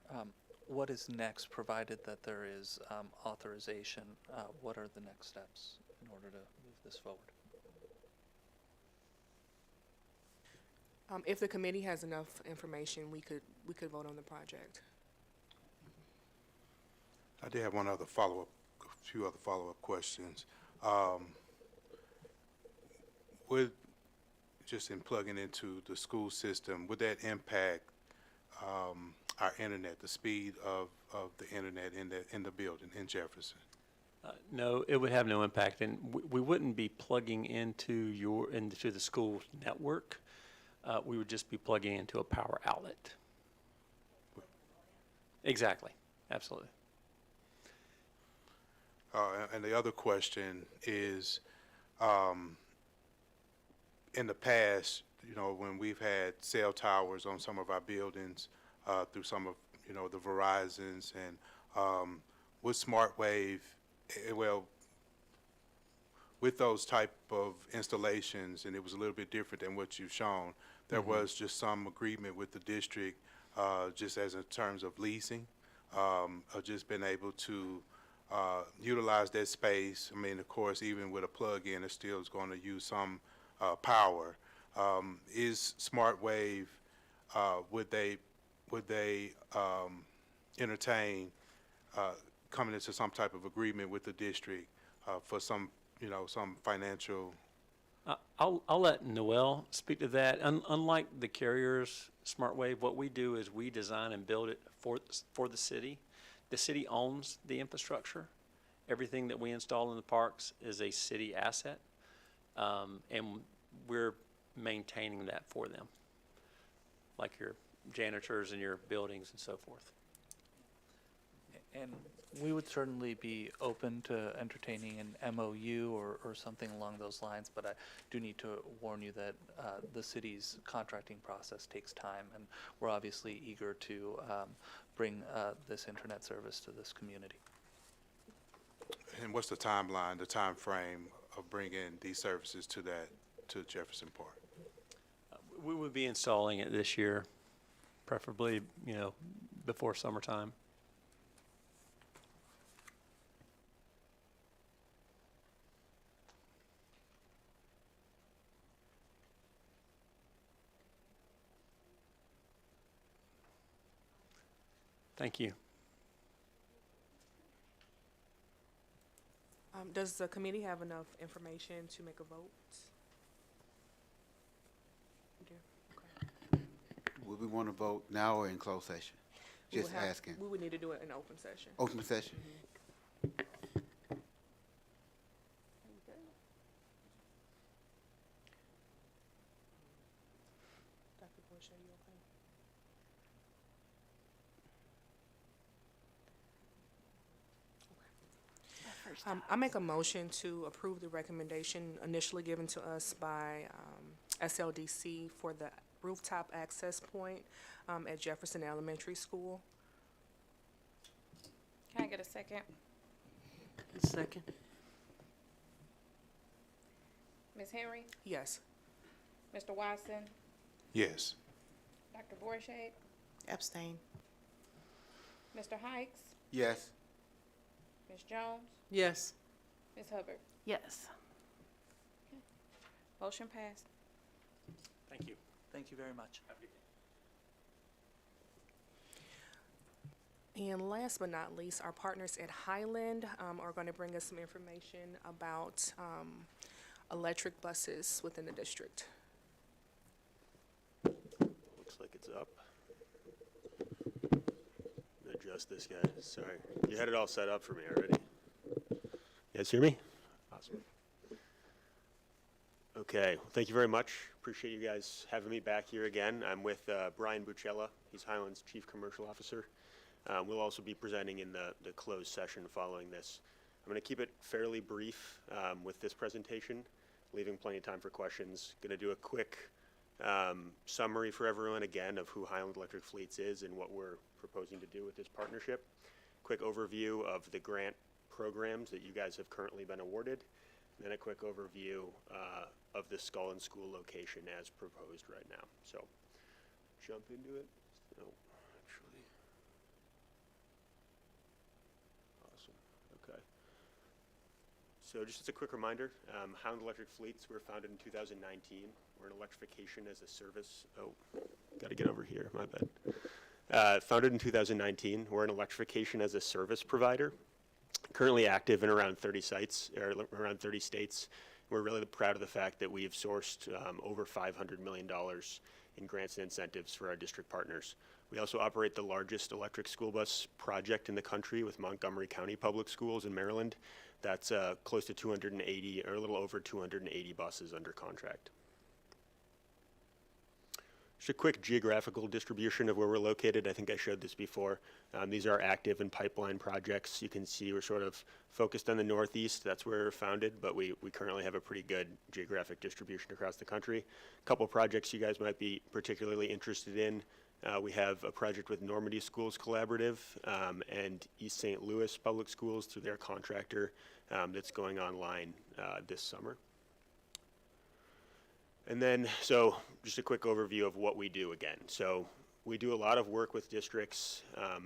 what is next, provided that there is authorization? What are the next steps in order to move this forward? If the committee has enough information, we could vote on the project. I did have a few other follow-up questions. Would, just in plugging into the school system, would that impact our internet, the speed of the internet in the building in Jefferson? No, it would have no impact, and we wouldn't be plugging into the school network. We would just be plugging into a power outlet. Exactly, absolutely. And the other question is, in the past, when we've had cell towers on some of our buildings, through some of, the Verizons and with SmartWave, with those type of installations, and it was a little bit different than what you've shown, there was just some agreement with the district, just as in terms of leasing, of just being able to utilize that space. I mean, of course, even with a plug-in, it still is going to use some power. Is SmartWave, would they entertain coming into some type of agreement with the district for some financial? I'll let Noel speak to that. Unlike the carriers, SmartWave, what we do is we design and build it for the city. The city owns the infrastructure. Everything that we install in the parks is a city asset, and we're maintaining that for them, like your janitors and your buildings and so forth. And we would certainly be open to entertaining an MOU or something along those lines, but I do need to warn you that the city's contracting process takes time, and we're obviously eager to bring this internet service to this community. And what's the timeline, the time frame of bringing these services to Jefferson Park? We would be installing it this year, preferably, before summertime. Thank you. Does the committee have enough information to make a vote? We do? Okay. Would we want to vote now or in closed session? We Just would have- asking. We would need to do it in open session. Open session? Dr. Bush, are you okay? I make a motion to approve the recommendation initially given to us by SLDC for the rooftop access point at Jefferson Elementary School. Can I get a second? Second. Ms. Henry? Yes. Mr. Watson? Yes. Dr. Borchardt? Abstain. Mr. Hikes? Yes. Ms. Jones, Yes. Ms. Hubbard. Yes. Motion passed. Thank you. Thank you very much. And last but not least, our partners at Highland are going to bring us some information about electric buses within the district. Looks like it's up. Adjust this guy. Sorry. You had it all set up for me already. You guys hear me? Awesome. Okay. Well, thank you very much. Appreciate you guys having me back here again. I'm with Brian Buccella. He's Highland's Chief Commercial Officer. We'll also be presenting in the closed session following this. I'm going to keep it fairly brief with this presentation, leaving plenty of time for questions. Going to do a quick summary for everyone again of who Highland Electric Fleets is and what we're proposing to do with this partnership. Quick overview of the grant programs that you guys have currently been awarded. And then a quick overview of the Scullin School location as proposed right now. So jump into it. So, actually. Awesome. Okay. So just as a quick reminder, Highland Electric Fleets were founded in 2019. We're an electrification as a service. Oh, got to get over here. My bad. Founded in 2019. We're an electrification as a service provider. Currently active in around 30 sites, or around 30 states. We're really proud of the fact that we've sourced over $500 million in grants and incentives for our district partners. We also operate the largest electric school bus project in the country with Montgomery County Public Schools in Maryland. That's close to 280, or a little over 280 buses under contract. Just a quick geographical distribution of where we're located. I think I showed this before. These are active and pipeline projects. You can see we're sort of focused on the Northeast. That's where we're founded, but we currently have a pretty good geographic distribution across the country. A couple projects you guys might be particularly interested in. We have a project with Normandy Schools Collaborative and East St. Louis Public Schools through their contractor that's going online this summer. And then, so just a quick overview of what we do again. So we do a lot of work with districts,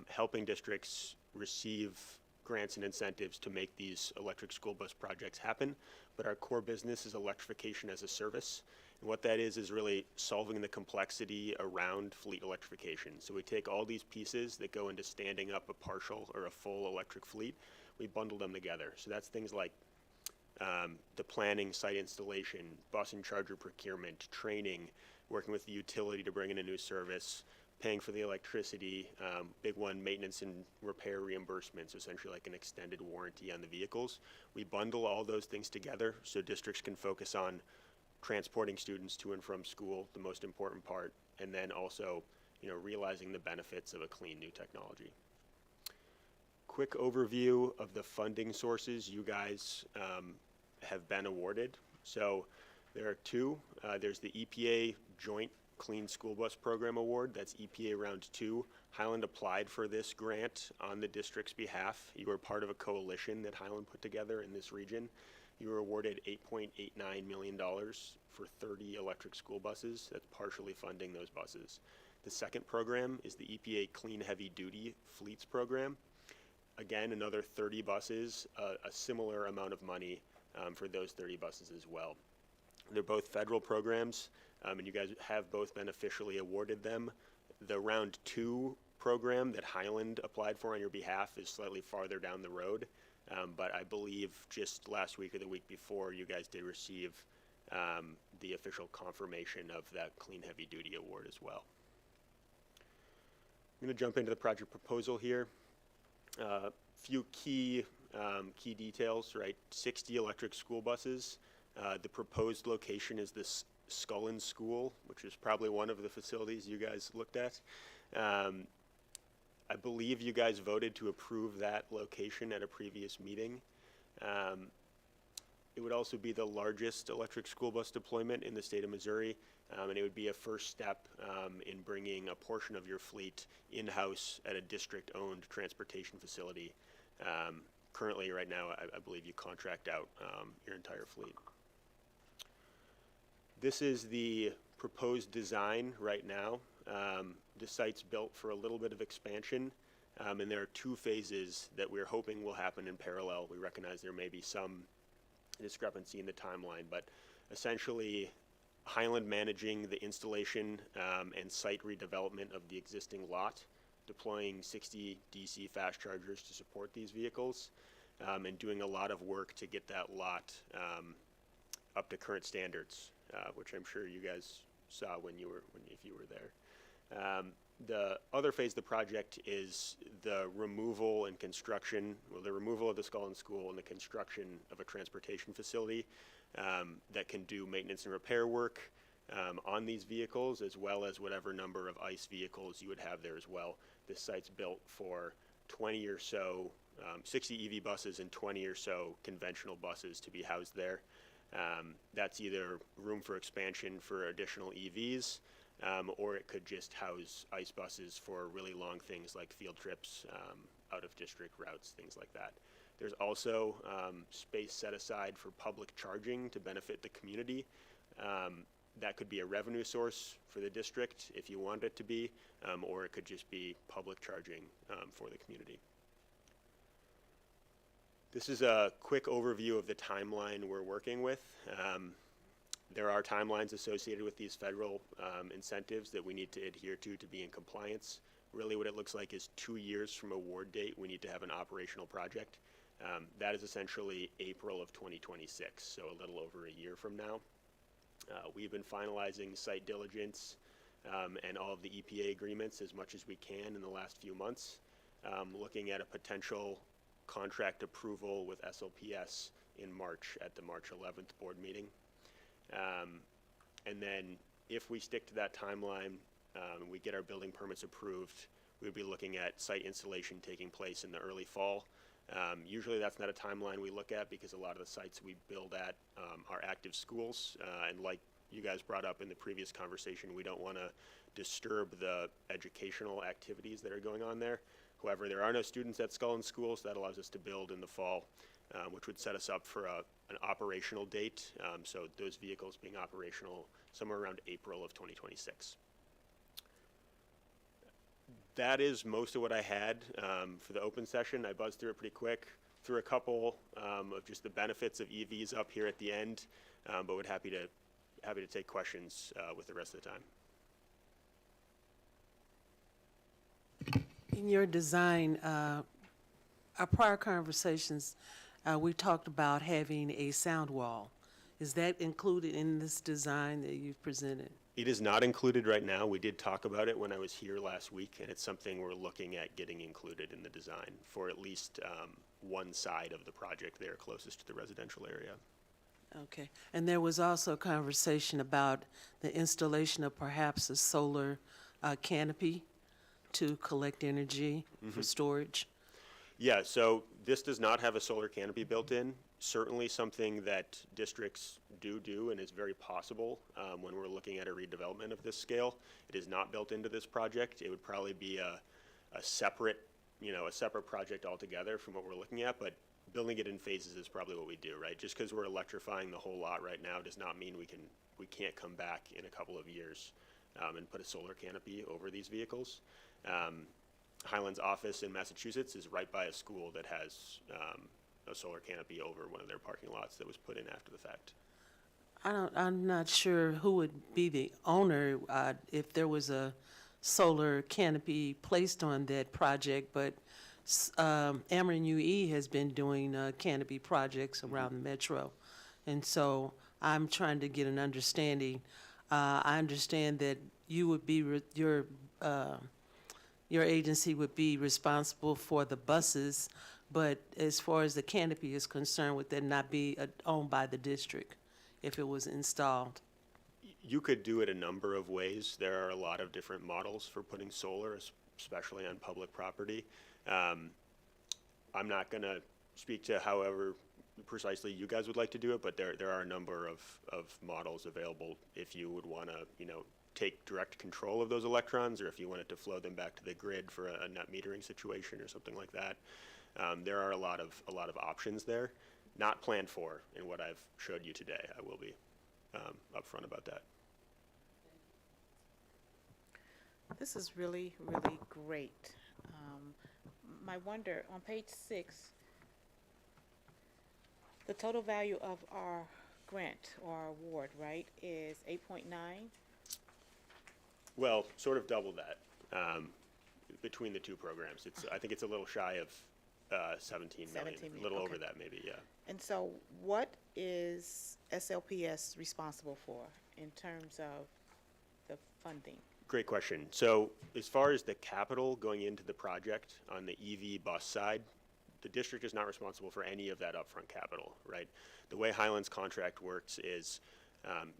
helping districts receive grants and incentives to make these electric school bus projects happen. But our core business is electrification as a service. And what that is really solving the complexity around fleet electrification. So we take all these pieces that go into standing up a partial or a full electric fleet, we bundle them together. So that's things like the planning, site installation, bus and charger procurement, training, working with the utility to bring in a new service, paying for the electricity, big one, maintenance and repair reimbursements, essentially like an extended warranty on the vehicles. We bundle all those things together so districts can focus on transporting students to and from school, the most important part, and then also, realizing the benefits of a clean new technology. Quick overview of the funding sources you guys have been awarded. So there are two. There's the EPA Joint Clean School Bus Program Award. That's EPA Round 2. Highland applied for this grant on the district's behalf. You were part of a coalition that Highland put together in this region. You were awarded $8.89 million for 30 electric school buses. That's partially funding those buses. The second program is the EPA Clean Heavy Duty Fleets Program. Again, another 30 buses, a similar amount of money for those 30 buses as well. They're both federal programs, and you guys have both been officially awarded them. The Round 2 program that Highland applied for on your behalf is slightly farther down the road, but I believe just last week or the week before, you guys did receive the official confirmation of that Clean Heavy Duty Award as well. I'm going to jump into the project proposal here. Few key details, right? 60 electric school buses. The proposed location is this Scullin School, which is probably one of the facilities you guys looked at. I believe you guys voted to approve that location at a previous meeting. It would also be the largest electric school bus deployment in the state of Missouri, and it would be a first step in bringing a portion of your fleet in-house at a district-owned transportation facility. Currently, right now, I believe you contract out your entire fleet. This is the proposed design right now. The site's built for a little bit of expansion. And there are two phases that we're hoping will happen in parallel. We recognize there may be some discrepancy in the timeline, but essentially Highland managing the installation and site redevelopment of the existing lot, deploying 60 DC fast chargers to support these vehicles, and doing a lot of work to get that lot up to current standards, which I'm sure you guys saw if you were there. The other phase of the project is the removal and construction, the removal of the Skull and School and the construction of a transportation facility that can do maintenance and repair work on these vehicles, as well as whatever number of ICE vehicles you would have there as well. This site's built for 20 or so, 60 EV buses and 20 or so conventional buses to be housed there. That's either room for expansion for additional EVs, or it could just house ICE buses for really long things like field trips, out of district routes, things like that. There's also space set aside for public charging to benefit the community. That could be a revenue source for the district if you want it to be, or it could just be public charging for the community. This is a quick overview of the timeline we're working with. There are timelines associated with these federal incentives that we need to adhere to be in compliance. Really what it looks like is 2 years from award date, we need to have an operational project. That is essentially April of 2026, so a little over a year from now. We've been finalizing site diligence and all of the EPA agreements as much as we can in the last few months, looking at a potential contract approval with SLPS in March at the March 11th board meeting. And then if we stick to that timeline, we get our building permits approved, we'd be looking at site installation taking place in the early fall. Usually that's not a timeline we look at because a lot of the sites we build at are active schools, and like you guys brought up in the previous conversation, we don't want to disturb the educational activities that are going on there. However, there are no students at Skull and School, so that allows us to build in the fall, which would set us up for an operational date, so those vehicles being operational somewhere around April of 2026. That is most of what I had for the open session. I buzzed through it pretty quick, threw a couple of just the benefits of EVs up here at the end, but would happy to take questions with the rest of the time. In your design, our prior conversations, we talked about having a sound wall. Is that included in this design that you've presented? It is not included right now. We did talk about it when I was here last week, and it's something we're looking at getting included in the design for at least one side of the project there closest to the residential area. Okay. And there was also a conversation about the installation of perhaps a solar canopy to collect energy for storage. Yeah, so this does not have a solar canopy built in. Certainly something that districts do and is very possible when we're looking at a redevelopment of this scale. It is not built into this project. It would probably be a separate project altogether from what we're looking at, but building it in phases is probably what we do, right? Just because we're electrifying the whole lot right now does not mean we can't come back in a couple of years and put a solar canopy over these vehicles. Highland's office in Massachusetts is right by a school that has a solar canopy over one of their parking lots that was put in after the fact. I'm not sure who would be the owner if there was a solar canopy placed on that project, but Ameren UE has been doing canopy projects around the metro. And so I'm trying to get an understanding. I understand that you would be, your agency would be responsible for the buses, but as far as the canopy is concerned, would that not be owned by the district if it was installed? You could do it a number of ways. There are a lot of different models for putting solar, especially on public property. I'm not going to speak to however precisely you guys would like to do it, but there are a number of models available if you would want to, take direct control of those electrons, or if you wanted to flow them back to the grid for a net metering situation or something like that. There are a lot of options there, not planned for in what I've showed you today. I will be upfront about that. This is really, really great. I wonder, on page 6, the total value of our grant or our award, right, is 8.9? Well, sort of double that between the two programs. I think it's a little shy of 17 million, 17 million, a little over okay. that maybe, yeah. And so what is SLPS responsible for in terms of the funding? Great question. So as far as the capital going into the project on the EV bus side, the district is not responsible for any of that upfront capital, right? The way Highland's contract works is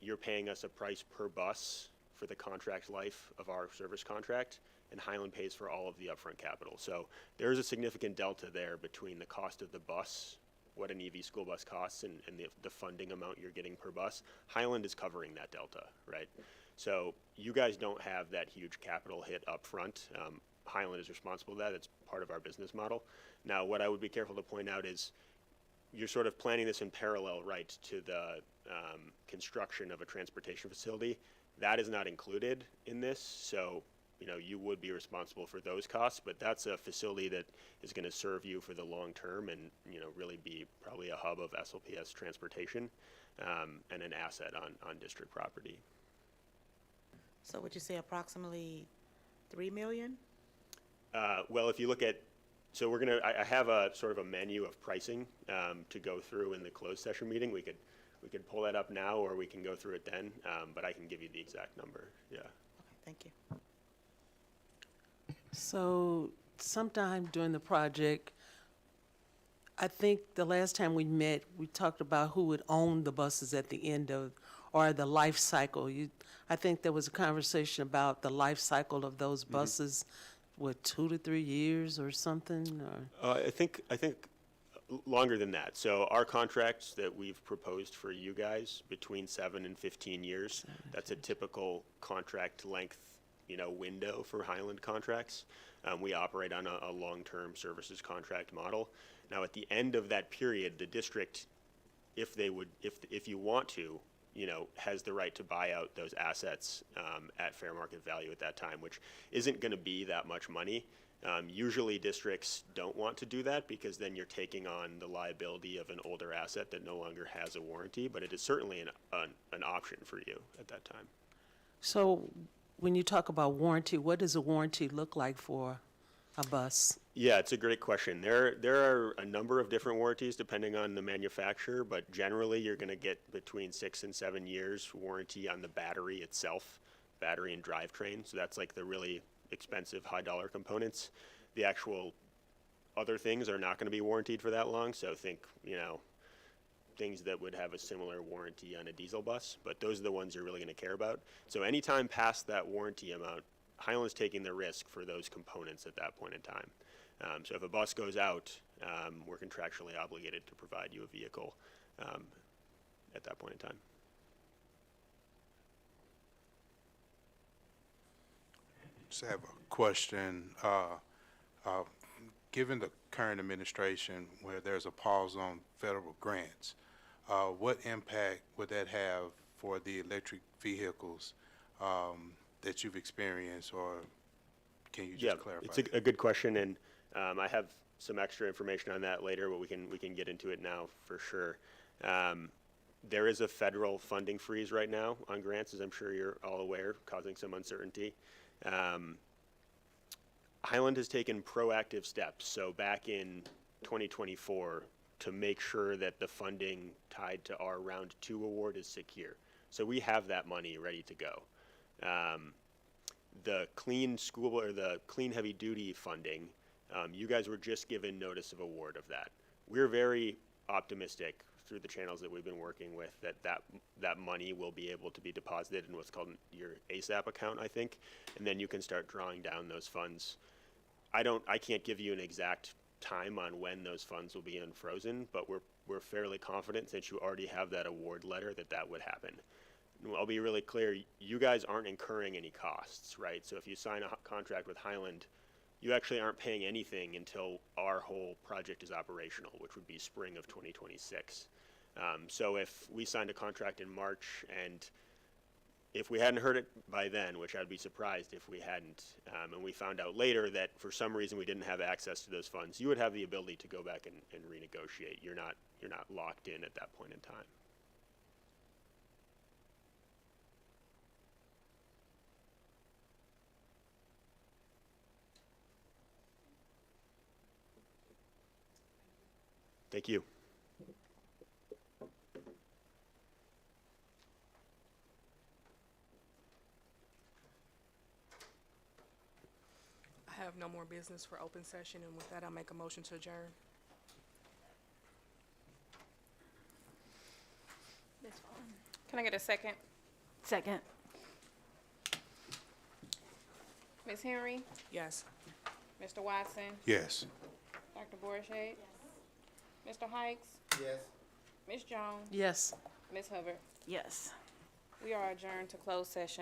you're paying us a price per bus for the contract life of our service contract, and Highland pays for all of the upfront capital. So there's a significant delta there between the cost of the bus, what an EV school bus costs, and the funding amount you're getting per bus. Highland is covering that delta, right? So you guys don't have that huge capital hit up front. Highland is responsible for that. It's part of our business model. Now, what I would be careful to point out is you're sort of planning this in parallel, right, to the construction of a transportation facility. That is not included in this, so you would be responsible for those costs, but that's a facility that is going to serve you for the long term and really be probably a hub of SLPS transportation and an asset on district property. So would you say approximately 3 million? Well, if you look at, so I have a sort of a menu of pricing to go through in the closed session meeting. We could pull that up now, or we can go through it then, but I can give you the exact number, yeah. Okay, thank you. So sometime during the project, I think the last time we met, we talked about who would own the buses at the end of, or the life cycle. I think there was a conversation about the life cycle of those buses, what, 2 to 3 years or something, or? I think longer than that. So our contracts that we've proposed for you guys between 7 and 15 years, that's a typical contract length, window for Highland contracts. We operate on a long-term services contract model. Now, at the end of that period, the district, if you want to, has the right to buy out those assets at fair market value at that time, which isn't going to be that much money. Usually districts don't want to do that because then you're taking on the liability of an older asset that no longer has a warranty, but it is certainly an option for you at that time. So when you talk about warranty, what does a warranty look like for a bus? Yeah, it's a great question. There are a number of different warranties depending on the manufacturer, but generally you're going to get between 6 and 7 years warranty on the battery itself, battery and drivetrain. So that's like the really expensive high dollar components. The actual other things are not going to be warranted for that long. So think, things that would have a similar warranty on a diesel bus, but those are the ones you're really going to care about. So anytime past that warranty amount, Highland's taking the risk for those components at that point in time. So if a bus goes out, we're contractually obligated to provide you a vehicle at that point in time. Just have a question. Given the current administration where there's a pause on federal grants, what impact would that have for the electric vehicles that you've experienced, or can you just clarify? It's a good question, and I have some extra information on that later, but we can get into it now for sure. There is a federal funding freeze right now on grants, as I'm sure you're all aware, causing some uncertainty. Highland has taken proactive steps, so back in 2024, to make sure that the funding tied to our Round 2 award is secure. So we have that money ready to go. The clean school or the clean heavy duty funding, you guys were just given notice of award of that. We're very optimistic through the channels that we've been working with that money will be able to be deposited in what's called your ASAP account, I think, and then you can start drawing down those funds. I can't give you an exact time on when those funds will be unfrozen, but we're fairly confident, since you already have that award letter, that would happen. I'll be really clear, you guys aren't incurring any costs, right? So if you sign a contract with Highland, you actually aren't paying anything until our whole project is operational, which would be spring of 2026. So if we signed a contract in March and if we hadn't heard it by then, which I'd be surprised if we hadn't, and we found out later that for some reason we didn't have access to those funds, you would have the ability to go back and renegotiate. You're not locked in at that point in time. Thank you. I have no more business for open session, and with that, I'll make a motion to adjourn. Can I get a second? Second. Ms. Henry, Yes. Mr. Watson, Yes. Dr. Borchardt? Mr. Hikes? Yes. Ms. Jones? Yes. Ms. Hubbard? Yes. We are adjourned to closed session.